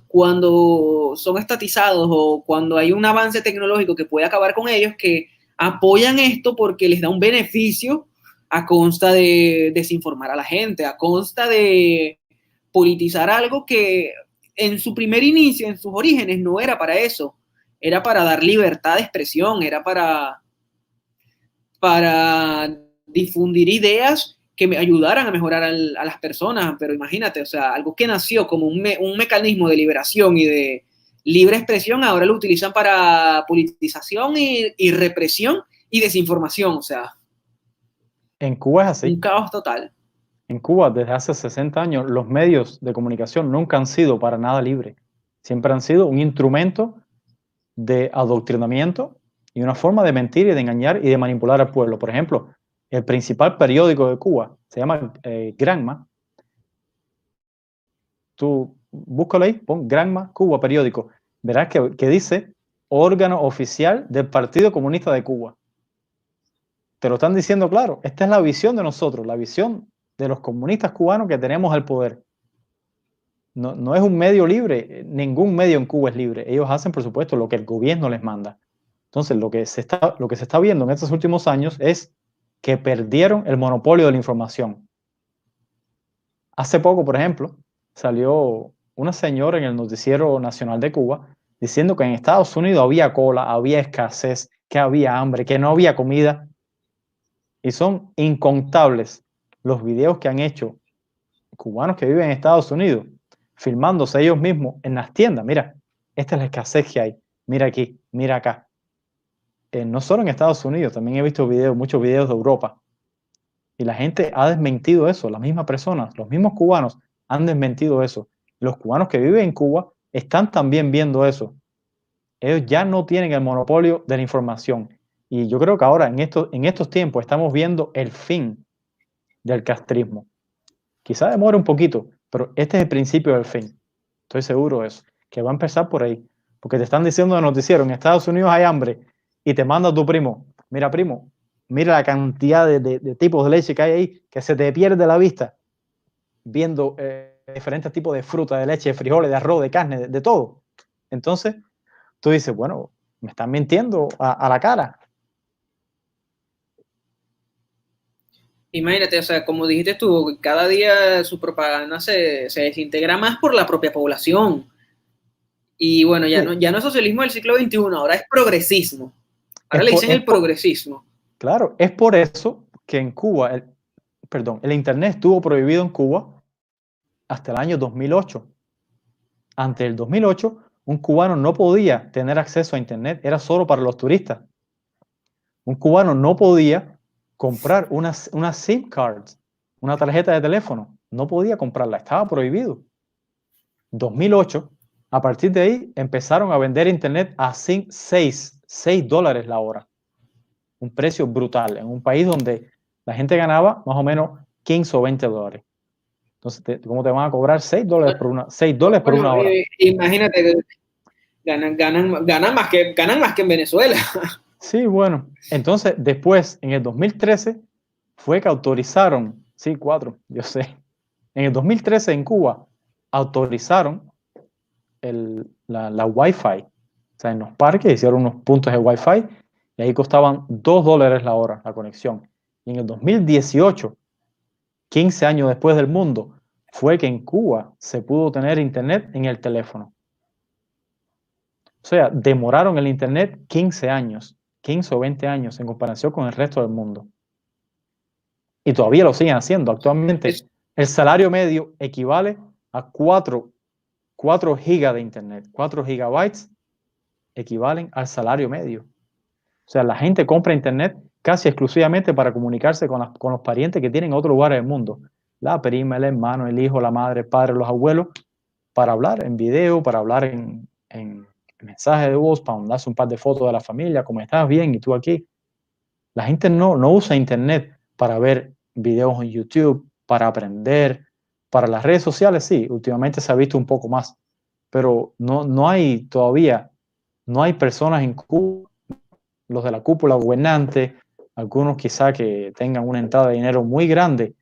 cuando son estatizados o cuando hay un avance tecnológico que puede acabar con ellos, que apoyan esto porque les da un beneficio a consta de desinformar a la gente, a consta de politizar algo que en su primer inicio, en sus orígenes, no era para eso, era para dar libertad de expresión, era para difundir ideas que me ayudaran a mejorar a las personas, pero imagínate, o sea, algo que nació como un mecanismo de liberación y de libre expresión, ahora lo utilizan para politización y represión y desinformación, o sea, en Cuba es un así. caos total. En Cuba, desde hace 60 años, los medios de comunicación nunca han sido para nada libres. Siempre han sido un instrumento de adoctrinamiento y una forma de mentir y de engañar y de manipular al pueblo. Por ejemplo, el principal periódico de Cuba se llama Granma. Tú búscalo ahí, pon Granma, Cuba, periódico. Verás que dice órgano oficial del Partido Comunista de Cuba. Te lo están diciendo claro. Esta es la visión de nosotros, la visión de los comunistas cubanos que tenemos el poder. No, no es un medio libre, ningún medio en Cuba es libre. Ellos hacen, por supuesto, lo que el gobierno les manda. Entonces, lo que se está viendo en estos últimos años es que perdieron el monopolio de la información. Hace poco, por ejemplo, salió una señora en el noticiero nacional de Cuba diciendo que en Estados Unidos había cola, había escasez, que había hambre, que no había comida. Y son incontables los videos que han hecho cubanos que viven en Estados Unidos, filmándose ellos mismos en las tiendas. Mira, esta es la escasez que hay. Mira aquí, mira acá. No solo en Estados Unidos, también he visto videos, muchos videos de Europa. Y la gente ha desmentido eso. Las mismas personas, los mismos cubanos han desmentido eso. Los cubanos que viven en Cuba están también viendo eso. Ellos ya no tienen el monopolio de la información. Y yo creo que ahora, en estos tiempos, estamos viendo el fin del castrismo. Quizá demore un poquito, pero este es el principio del fin. Estoy seguro de eso, que va a empezar por ahí. Porque te están diciendo en el noticiero, en Estados Unidos hay hambre, y te manda tu primo, primo, mira la cantidad de tipos de leche que hay ahí, que se te pierde la vista viendo diferentes tipos de fruta, de leche, de frijoles, de arroz, de carne, de todo. Entonces, tú dices, bueno, me están mintiendo a la cara. Imagínate, o sea, como dijiste tú, cada día su propaganda se desintegra más por la propia población. Y bueno, Sí, ya no es socialismo del siglo XXI, ahora es progresismo. es Ahora le por, dicen es el por, progresismo. claro, es por eso que en Cuba, el Internet estuvo prohibido en Cuba hasta el año 2008. Antes del 2008, un cubano no podía tener acceso a Internet, era solo para los turistas. Un cubano no podía comprar una SIM card, una tarjeta de teléfono. No podía comprarla, estaba prohibido. 2008, a partir de ahí empezaron a vender Internet a $6 la hora. Un precio brutal en un país donde la gente ganaba más o menos 15 o $20. Entonces, ¿cómo te van a cobrar $6 por Bueno, una hora? imagínate, ganan más que en Venezuela. Sí, bueno. Entonces, después, en el 2013, fue que autorizaron, sí, 4, yo sé. En el 2013 en Cuba autorizaron la Wi-Fi. O sea, en los parques hicieron unos puntos de Wi-Fi y ahí costaban $2 la hora la conexión. Y en el 2018, 15 años después del mundo, fue que en Cuba se pudo tener internet en el teléfono. O sea, demoraron el internet 15 años, 15 o 20 años en comparación con el resto del mundo. Y todavía lo siguen haciendo. Es, Actualmente, el salario medio equivale a 4 gigas de internet. 4 gigabytes equivalen al salario medio. O sea, la gente compra internet casi exclusivamente para comunicarse con los parientes que tienen en otros lugares del mundo. La prima, el hermano, el hijo, la madre, el padre, los abuelos, para hablar en video, para hablar en mensaje de voz, para mandarse un par de fotos de la familia, cómo estás, bien, y tú aquí. La gente no usa internet para ver videos en YouTube, para aprender, para las redes sociales, sí, últimamente se ha visto un poco más, pero no hay todavía, no hay personas en Cuba, los de la cúpula gobernante, algunos quizá que tengan una entrada de dinero muy grande,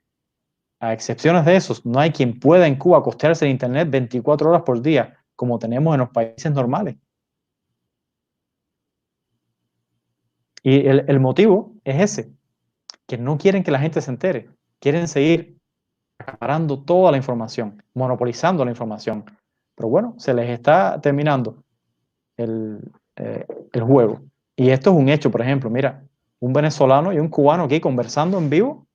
a excepciones de esos, no hay quien pueda en Cuba costearse el internet 24 horas por día, como tenemos en los países normales. Y el motivo es ese, que no quieren que la gente se entere, quieren seguir acaparando toda la información, monopolizando la información. Pero bueno, se les está terminando el, el juego. Y esto es un hecho, por ejemplo, mira, un venezolano y un cubano aquí conversando en vivo,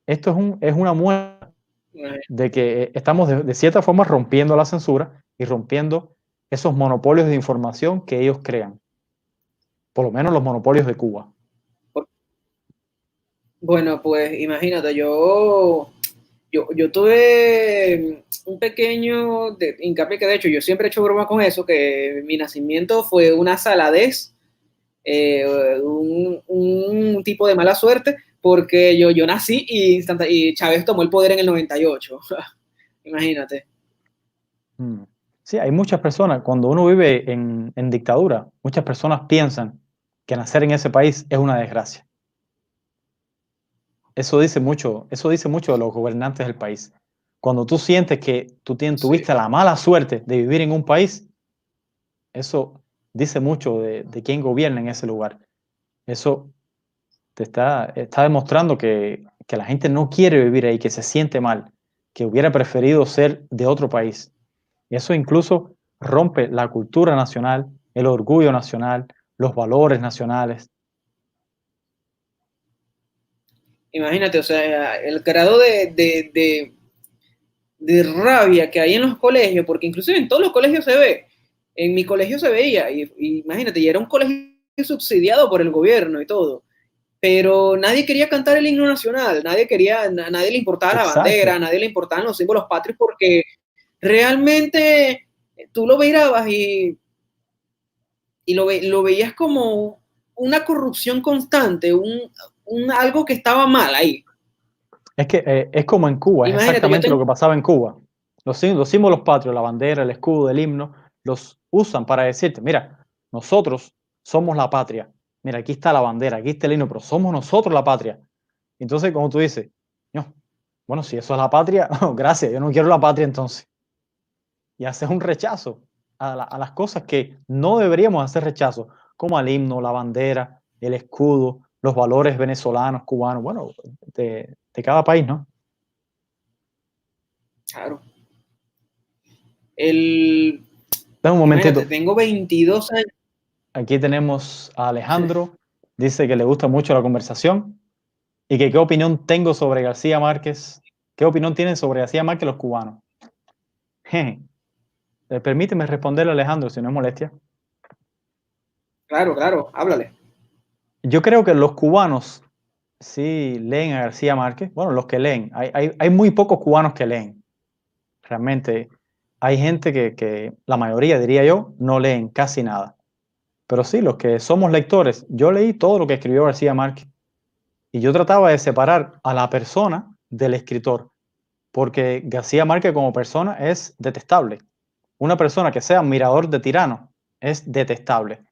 esto es una muestra de que estamos de cierta forma rompiendo la censura y rompiendo esos monopolios de información que ellos crean, por lo menos los monopolios de Cuba. bueno, pues imagínate, yo tuve un pequeño hincapié que de hecho yo siempre he hecho broma con eso, que mi nacimiento fue una saladez, un tipo de mala suerte, porque yo nací y Chávez tomó el poder en el 98. Imagínate. Mm. Sí, hay muchas personas, cuando uno vive en dictadura, muchas personas piensan que nacer en ese país es una desgracia. Eso dice mucho de los gobernantes del país. Cuando tú sientes que Sí. tuviste la mala suerte de vivir en un país, eso dice mucho de quién gobierna en ese lugar. Eso está demostrando que la gente no quiere vivir ahí, que se siente mal, que hubiera preferido ser de otro país. Y eso incluso rompe la cultura nacional, el orgullo nacional, los valores nacionales. Imagínate, o sea, el grado de rabia que hay en los colegios, porque inclusive en todos los colegios se ve, en mi colegio se veía, y imagínate, y era un colegio subsidiado por el gobierno y todo, pero nadie quería cantar el himno nacional, nadie le importaba la bandera, Exacto, nadie le importaban los símbolos patrios, porque realmente tú lo mirabas y lo veías como, una corrupción constante, algo que estaba mal ahí. Es que es como en Cuba, es Imagínate, exactamente lo que pasaba en Cuba. Los símbolos patrios, la bandera, el escudo, el himno, los usan para decirte, mira, nosotros somos la patria. Mira, aquí está la bandera, aquí está el himno, pero somos nosotros la patria. Entonces, como tú dices, no, bueno, si eso es la patria, gracias, yo no quiero la patria entonces. Y haces un rechazo a las cosas que no deberíamos hacer rechazo, como al himno, la bandera, el escudo, los valores venezolanos, cubanos, bueno, de cada país, ¿no? Claro. Dame un Imagínate, momentito. tengo 22 años. Aquí tenemos a Alejandro. Dice que le gusta mucho la conversación y que qué opinión tengo sobre García Márquez. ¿Qué opinión tienen sobre García Márquez los cubanos? Jeje. Permíteme responderle, Alejandro, si no es molestia. Claro, claro, háblale. Yo creo que los cubanos sí leen a García Márquez. Bueno, los que leen. Hay muy pocos cubanos que leen. Realmente hay gente que, la mayoría, diría yo, no leen casi nada. Pero sí, los que somos lectores, yo leí todo lo que escribió García Márquez. Y yo trataba de separar a la persona del escritor, porque García Márquez como persona es detestable. Una persona que sea admirador de tirano es detestable.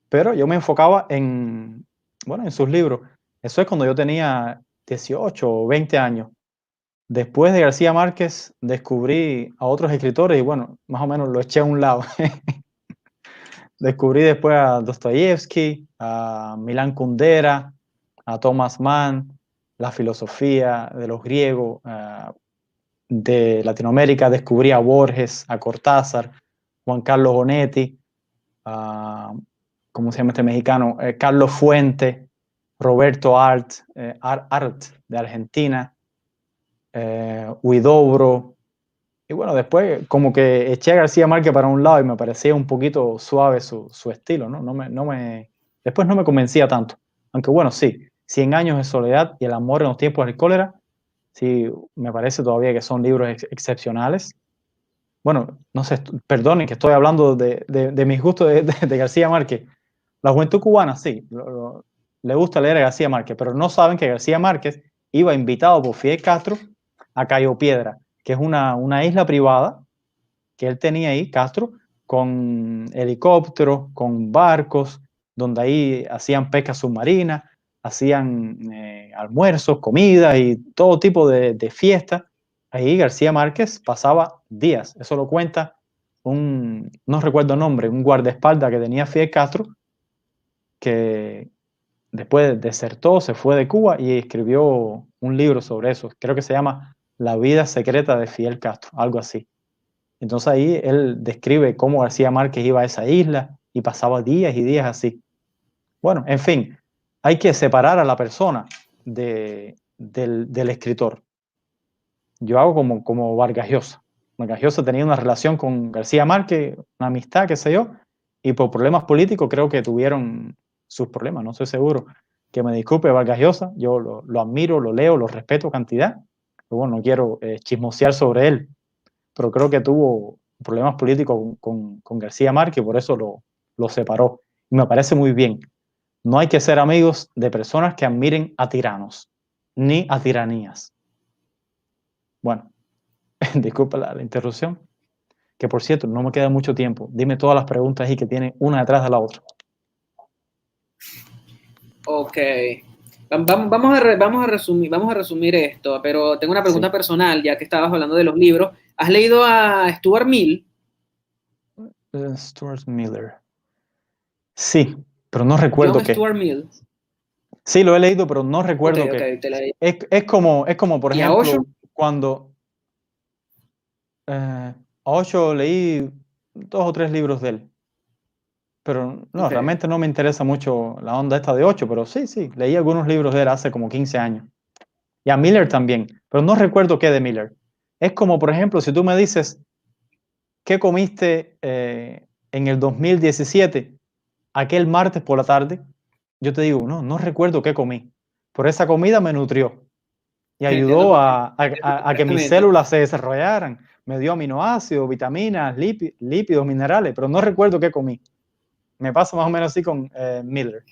Pero yo me enfocaba en, bueno, en sus libros. Eso es cuando yo tenía 18 o 20 años. Después de García Márquez descubrí a otros escritores y bueno, más o menos lo eché a un lado. Descubrí después a Dostoyevsky, a Milán Kundera, a Thomas Mann, la filosofía de los griegos, de Latinoamérica. Descubrí a Borges, a Cortázar, Juan Carlos Onetti, ¿cómo se llama este mexicano? Carlos Fuente, Roberto Art de Argentina, Huidobro. Y bueno, después como que eché a García Márquez para un lado y me parecía un poquito suave su estilo, ¿no? Después no me convencía tanto. Aunque bueno, sí, Cien años de soledad y El amor en los tiempos del cólera, sí, me parece todavía que son libros excepcionales. Bueno, no sé, perdonen que estoy hablando de mis gustos de García Márquez. La juventud cubana, sí, le gusta leer a García Márquez, pero no saben que García Márquez iba invitado por Fidel Castro a Cayo Piedra, que es una isla privada que él tenía ahí, Castro, con helicópteros, con barcos, donde ahí hacían pesca submarina, hacían almuerzos, comida y todo tipo de fiestas. Ahí García Márquez pasaba días, eso lo cuenta no recuerdo el nombre, un guardaespaldas que tenía Fidel Castro, que después desertó, se fue de Cuba y escribió un libro sobre eso. Creo que se llama La vida secreta de Fidel Castro, algo así. Entonces ahí él describe cómo García Márquez iba a esa isla y pasaba días y días así. Bueno, en fin, hay que separar a la persona del escritor. Yo hago como Vargas Llosa. Vargas Llosa tenía una relación con García Márquez, una amistad, qué sé yo, y por problemas políticos creo que tuvieron sus problemas, no estoy seguro. Que me disculpe Vargas Llosa, yo lo admiro, lo leo, lo respeto cantidad, pero bueno, no quiero chismosear sobre él, pero creo que tuvo problemas políticos con García Márquez, por eso lo separó. Y me parece muy bien. No hay que ser amigos de personas que admiren a tiranos, ni a tiranías. Bueno, disculpa la interrupción, que por cierto, no me queda mucho tiempo. Dime todas las preguntas ahí que tienen una detrás de la otra. Ok. Vamos a resumir esto, pero tengo una pregunta Sí. personal, ya que estabas hablando de los libros. ¿Has leído a Stuart Mill? Stuart Miller. Sí, pero no John recuerdo qué. Stuart Mill. Sí, lo he leído, pero no Ok, recuerdo ok, qué. te la Es como, por ¿Y a Osho? ejemplo, cuando a Osho leí 2 o 3 libros de él. Pero no, Ok. realmente no me interesa mucho la onda esta de 8, pero sí, leí algunos libros de él hace como 15 años. Y a Miller también, pero no recuerdo qué de Miller. Es como, por ejemplo, si tú me dices, ¿qué comiste en el 2017, aquel martes por la tarde? Yo te digo, no recuerdo qué comí, pero esa comida me nutrió y ayudó Entiendo a que mis perfectamente. células se desarrollaran. Me dio aminoácidos, vitaminas, lípidos, minerales, pero no recuerdo qué comí. Me pasa más o menos así con Miller.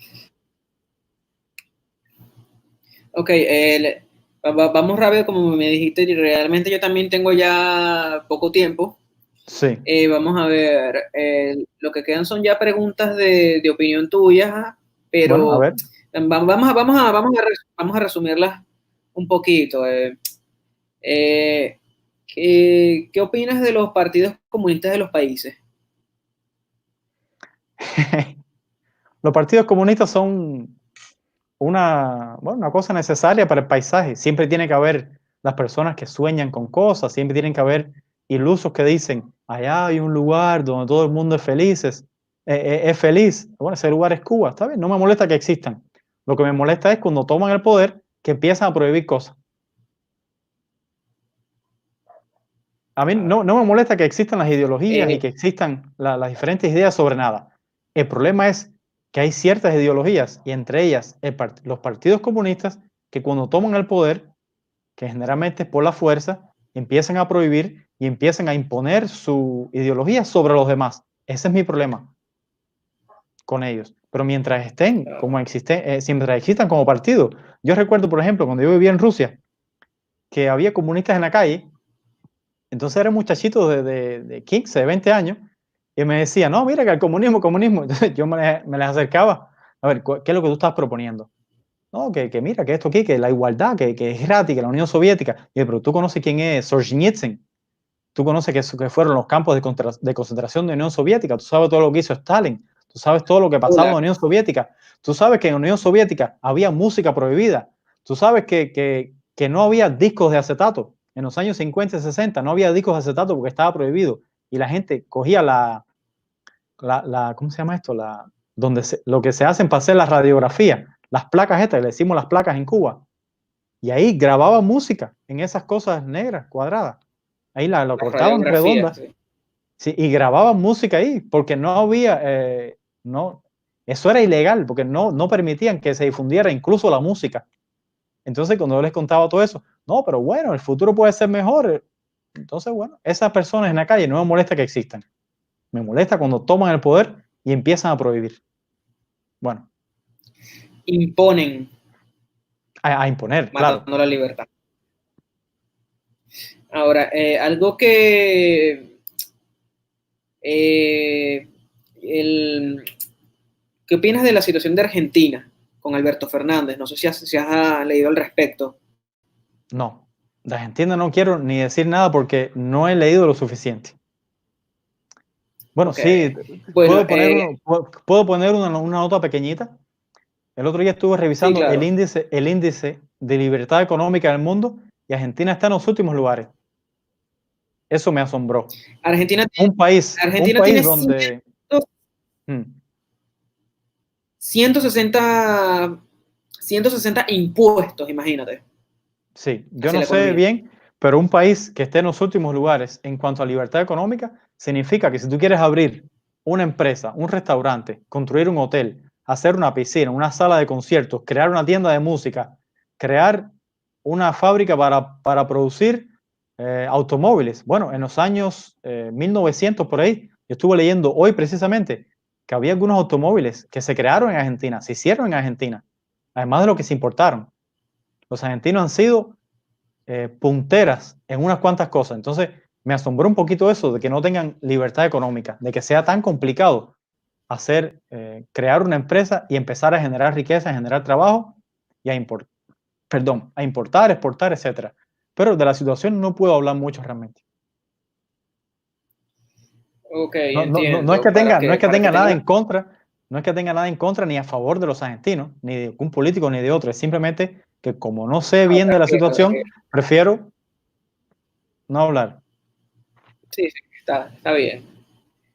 Ok, vamos rápido, como me dijiste, y realmente yo también tengo ya poco tiempo. Sí, Vamos a ver, lo que quedan son ya preguntas de opinión tuya, bueno, a pero ver. vamos a resumirlas un poquito. Eh, ¿Qué opinas de los partidos comunistas de los países? Los partidos comunistas son bueno, una cosa necesaria para el paisaje. Siempre tiene que haber las personas que sueñan con cosas, siempre tienen que haber ilusos que dicen, allá hay un lugar donde todo el mundo es feliz. Bueno, ese lugar es Cuba, ¿está bien? No me molesta que existan. Lo que me molesta es cuando toman el poder que empiezan a prohibir cosas. A mí no me molesta que existan las ideologías y Eh, que existan las diferentes ideas sobre nada. El problema es que hay ciertas ideologías y entre ellas los partidos comunistas que cuando toman el poder, que generalmente es por la fuerza, empiezan a prohibir y empiezan a imponer su ideología sobre los demás. Ese es mi problema con ellos. Pero mientras estén como mientras existan como partido, yo recuerdo, por ejemplo, cuando yo vivía en Rusia, que había comunistas en la calle. Entonces era un muchachito de 15, 20 años y me decía, no, mira que el comunismo, comunismo. Entonces yo me les acercaba, a ver, ¿qué es lo que tú estás proponiendo? No, que mira, que esto aquí, que la igualdad, que es gratis, que la Unión Soviética. Y yo, pero tú conoces quién es Solzhenitsyn, tú conoces que fueron los campos de concentración de la Unión Soviética, tú sabes todo lo que hizo Stalin, tú sabes todo lo que pasaba en hola, la Unión Soviética, tú sabes que en la Unión Soviética había música prohibida, tú sabes que no había discos de acetato, en los años 50 y 60 no había discos de acetato porque estaba prohibido, y la gente cogía ¿cómo se llama esto? Lo que se hacen para hacer la radiografía, las placas estas, le decimos las placas en Cuba, y ahí grababan música en esas cosas negras, cuadradas. Ahí lo las cortaban radiografías, redondas, sí. sí, y grababan música ahí, porque no había, no, eso era ilegal, porque no permitían que se difundiera incluso la música. Entonces, cuando yo les contaba todo eso, no, pero bueno, el futuro puede ser mejor. Entonces, bueno, esas personas en la calle no me molesta que existan. Me molesta cuando toman el poder y empiezan a prohibir. Bueno, Imponen, a imponer, claro. matando la libertad. Ahora, algo que eh, el, ¿qué opinas de la situación de Argentina con Alberto Fernández? No sé si has leído al respecto. No, de Argentina no quiero ni decir nada porque no he leído lo suficiente. Bueno, Ok. sí, Bueno, puedo poner una nota pequeñita. El otro día estuve sí, revisando claro. el índice de libertad económica del mundo y Argentina está en los últimos lugares. Eso me asombró. Argentina, Un Argentina país tiene donde 160, 160 impuestos, imagínate, sí, yo hacia no la sé economía. bien, pero un país que esté en los últimos lugares en cuanto a libertad económica significa que si tú quieres abrir una empresa, un restaurante, construir un hotel, hacer una piscina, una sala de conciertos, crear una tienda de música, crear una fábrica para producir automóviles. Bueno, en los años 1900 por ahí, yo estuve leyendo hoy precisamente que había algunos automóviles que se crearon en Argentina, se hicieron en Argentina, además de lo que se importaron. Los argentinos han sido punteras en unas cuantas cosas. Entonces, me asombró un poquito eso de que no tengan libertad económica, de que sea tan complicado crear una empresa y empezar a generar riqueza, a generar trabajo y a importar, exportar, etcétera. Pero de la situación no puedo hablar mucho realmente. Ok, No es entiendo. que tenga, no es que Para que tenga tenga nada la... en contra, no es que tenga nada en contra ni a favor de los argentinos, ni de un político ni de otro, es simplemente que como no sé No, bien de la tranquilo, situación, tranquilo. prefiero no hablar. Sí, sí, está bien.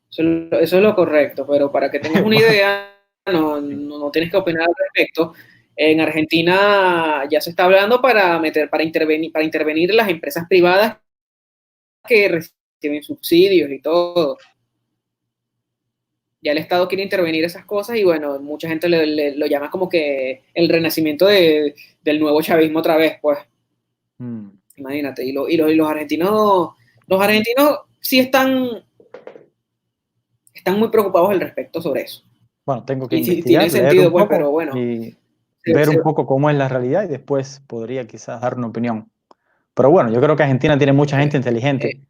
Eso es lo correcto, pero para que tengas una idea, no tienes que opinar al respecto. En Argentina ya se está hablando para intervenir las empresas privadas que reciben subsidios y todo. Ya el Estado quiere intervenir esas cosas y bueno, mucha gente lo llama como que el renacimiento del nuevo chavismo otra vez, pues, Mm. imagínate. Y los argentinos sí están muy preocupados al respecto sobre eso. Bueno, tengo que Y sí, tiene investigar, leer un sentido, pues, pero poco bueno, y ver un poco cómo es la realidad y después podría quizás dar una opinión. Pero bueno, yo creo que Argentina tiene mucha gente inteligente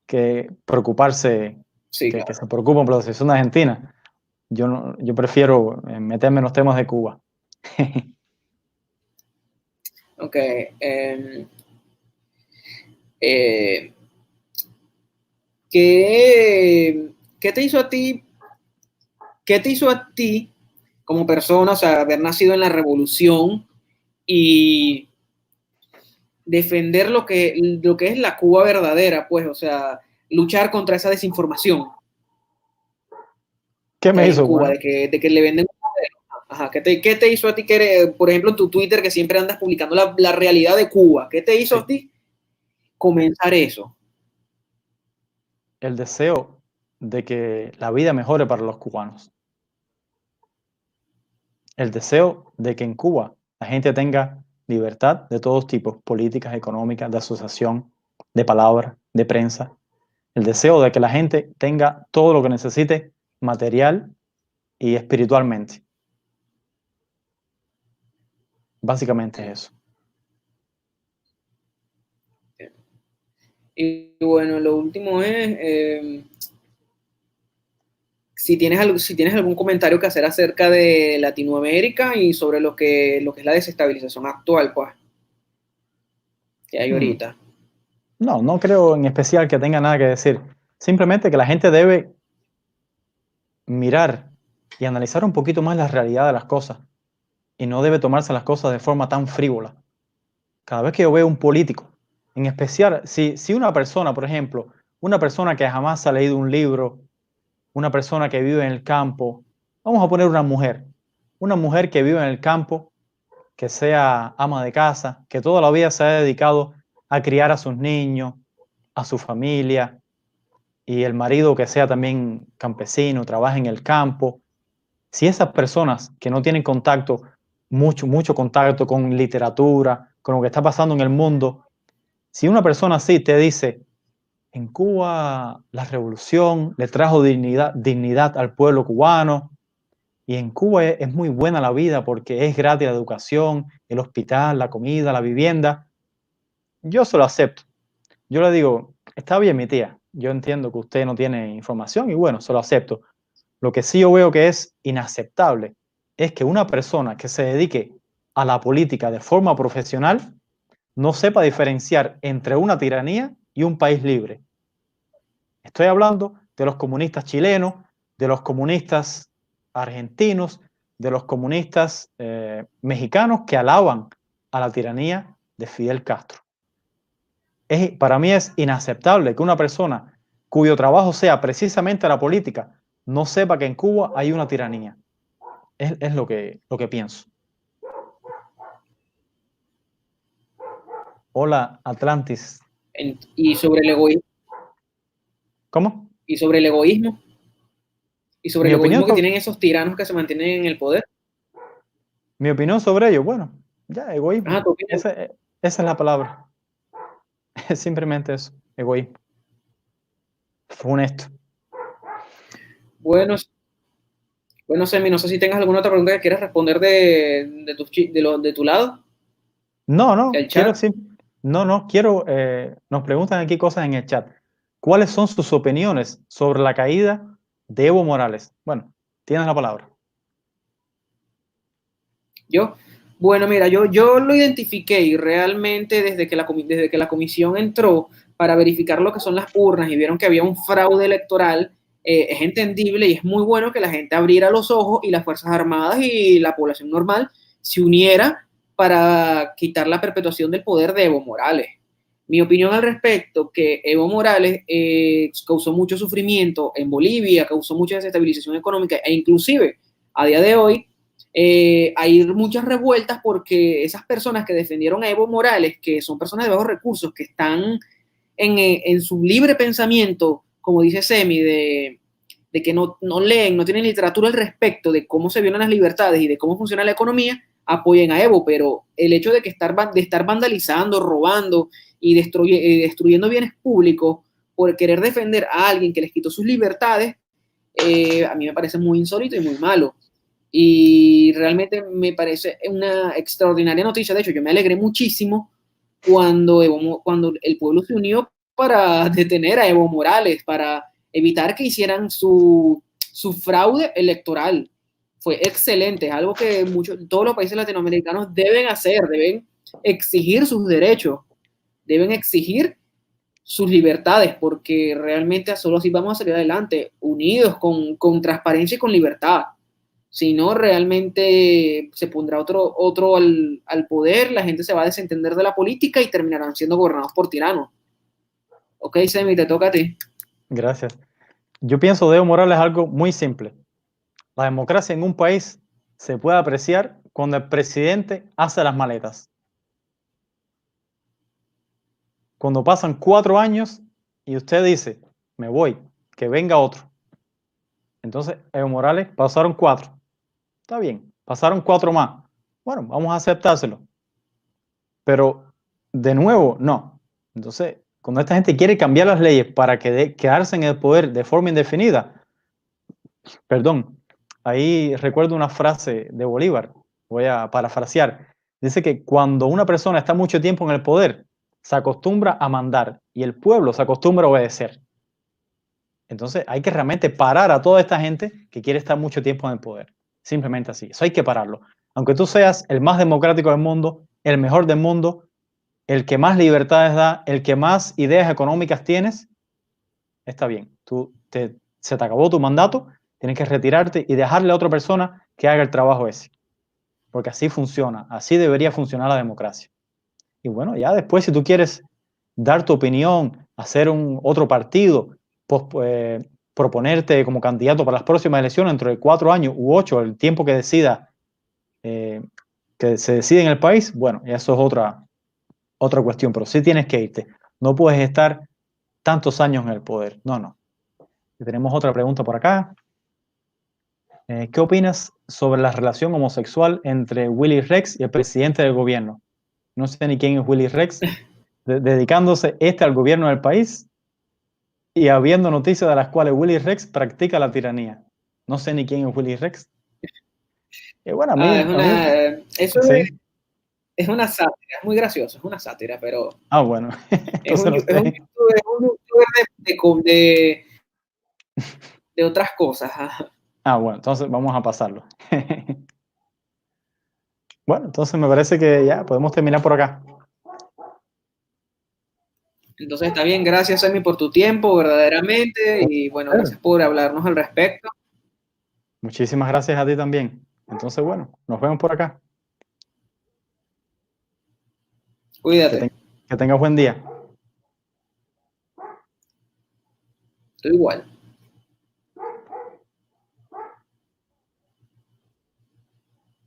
que preocuparse, sí, que claro. se preocupan por la situación de Argentina. Yo prefiero meterme en los temas de Cuba. Ok. Eh, ¿qué te hizo a ti? ¿Qué te hizo a ti como persona, o sea, haber nacido en la revolución y defender lo que es la Cuba verdadera, pues, o sea, luchar contra esa desinformación ¿Qué que me hay en hizo? Cuba, Bueno, de que le venden un modelo? Ajá, qué te hizo a ti, por ejemplo, en tu Twitter, que siempre andas publicando la realidad de Cuba? ¿Qué te hizo a sí, ti comenzar eso? el deseo de que la vida mejore para los cubanos. El deseo de que en Cuba la gente tenga libertad de todos tipos, políticas, económicas, de asociación, de palabra, de prensa. El deseo de que la gente tenga todo lo que necesite material y espiritualmente. Básicamente es eso. Y bueno, lo último es, si tienes algún comentario que hacer acerca de Latinoamérica y sobre lo que es la desestabilización actual, pues, que hay Hmm. ahorita. No, no creo en especial que tenga nada que decir. Simplemente que la gente debe mirar y analizar un poquito más la realidad de las cosas y no debe tomarse las cosas de forma tan frívola. Cada vez que yo veo un político, en especial si una persona, por ejemplo, una persona que jamás ha leído un libro, una persona que vive en el campo, vamos a poner una mujer que vive en el campo, que sea ama de casa, que toda la vida se ha dedicado a criar a sus niños, a su familia, y el marido que sea también campesino, trabaja en el campo. Si esas personas que no tienen contacto, mucho contacto con literatura, con lo que está pasando en el mundo, si una persona así te dice, en Cuba la revolución le trajo dignidad al pueblo cubano, y en Cuba es muy buena la vida porque es gratis la educación, el hospital, la comida, la vivienda, yo se lo acepto. Yo le digo, está bien mi tía, yo entiendo que usted no tiene información y bueno, se lo acepto. Lo que sí yo veo que es inaceptable es que una persona que se dedique a la política de forma profesional no sepa diferenciar entre una tiranía y un país libre. Estoy hablando de los comunistas chilenos, de los comunistas argentinos, de los comunistas mexicanos que alaban a la tiranía de Fidel Castro. Para mí es inaceptable que una persona cuyo trabajo sea precisamente la política no sepa que en Cuba hay una tiranía. Es lo que pienso. Hola, Atlantis. Y sobre el egoísmo, ¿Cómo? y sobre el egoísmo, y sobre Mi el opinión egoísmo que sobre, tienen esos tiranos que se mantienen en el poder. mi opinión sobre ello, bueno, ya, egoísmo. Ajá, ¿tu opinión? Esa es la palabra. Es simplemente eso, egoísmo. Funesto. Bueno, bueno, Semi, no sé si tengas alguna otra pregunta que quieras responder de tu lado, No, no, el chat. quiero, nos preguntan aquí cosas en el chat. ¿Cuáles son sus opiniones sobre la caída de Evo Morales? Bueno, tienes la palabra. Yo, bueno, mira, yo lo identifiqué y realmente desde que la comisión entró para verificar lo que son las urnas y vieron que había un fraude electoral, es entendible y es muy bueno que la gente abriera los ojos y las Fuerzas Armadas y la población normal se uniera para quitar la perpetuación del poder de Evo Morales. Mi opinión al respecto, que Evo Morales causó mucho sufrimiento en Bolivia, causó mucha desestabilización económica e inclusive a día de hoy hay muchas revueltas porque esas personas que defendieron a Evo Morales, que son personas de bajos recursos, que están en su libre pensamiento, como dice Semi, de que no leen, no tienen literatura al respecto de cómo se violan las libertades y de cómo funciona la economía, apoyen a Evo, pero el hecho de estar vandalizando, robando y destruyendo bienes públicos por querer defender a alguien que les quitó sus libertades, a mí me parece muy insólito y muy malo. Y realmente me parece una extraordinaria noticia. De hecho, yo me alegré muchísimo cuando el pueblo se unió para detener a Evo Morales, para evitar que hicieran su fraude electoral. Fue excelente, es algo que todos los países latinoamericanos deben hacer, deben exigir sus derechos, deben exigir sus libertades, porque realmente solo así vamos a salir adelante, unidos, con transparencia y con libertad. Si no, realmente se pondrá otro al poder, la gente se va a desentender de la política y terminarán siendo gobernados por tiranos. Ok, Semi, te toca a ti. Gracias. Yo pienso de Evo Morales algo muy simple. La democracia en un país se puede apreciar cuando el presidente hace las maletas. Cuando pasan 4 años y usted dice, me voy, que venga otro. Entonces, Evo Morales pasaron 4. Está bien, pasaron 4 más. Bueno, vamos a aceptárselo. Pero, de nuevo, no. Entonces, cuando esta gente quiere cambiar las leyes para quedarse en el poder de forma indefinida, perdón, ahí recuerdo una frase de Bolívar, voy a parafrasear. Dice que cuando una persona está mucho tiempo en el poder, se acostumbra a mandar y el pueblo se acostumbra a obedecer. Entonces hay que realmente parar a toda esta gente que quiere estar mucho tiempo en el poder. Simplemente así. Eso hay que pararlo. Aunque tú seas el más democrático del mundo, el mejor del mundo, el que más libertades da, el que más ideas económicas tienes, está bien. Se te acabó tu mandato, tienes que retirarte y dejarle a otra persona que haga el trabajo ese. Porque así funciona, así debería funcionar la democracia. Y bueno, ya después si tú quieres dar tu opinión, hacer otro partido, proponerte como candidato para las próximas elecciones dentro de 4 años u 8, el tiempo que decida, que se decide en el país, bueno, eso es otra cuestión, pero sí tienes que irte. No puedes estar tantos años en el poder. No, no. Y tenemos otra pregunta por acá. ¿Qué opinas sobre la relación homosexual entre Willy Rex y el presidente del gobierno? No sé ni quién es Willy Rex, dedicándose al gobierno del país y habiendo noticias de las cuales Willy Rex practica la tiranía. No sé ni quién es Willy Rex. Y bueno, Ah, eso sí. es una sátira, es muy gracioso, es una sátira, pero Ah, bueno, es entonces un, no es un sé. youtuber, de otras cosas. Ajá. Ah, bueno, entonces vamos a pasarlo. Bueno, entonces me parece que ya podemos terminar por acá. Entonces está bien, gracias Sammy por tu tiempo, verdaderamente, y bueno, gracias por hablarnos al respecto. Muchísimas gracias a ti también. Entonces, bueno, nos vemos por acá. Que, Cuídate, ten- que tengas buen día. tú igual.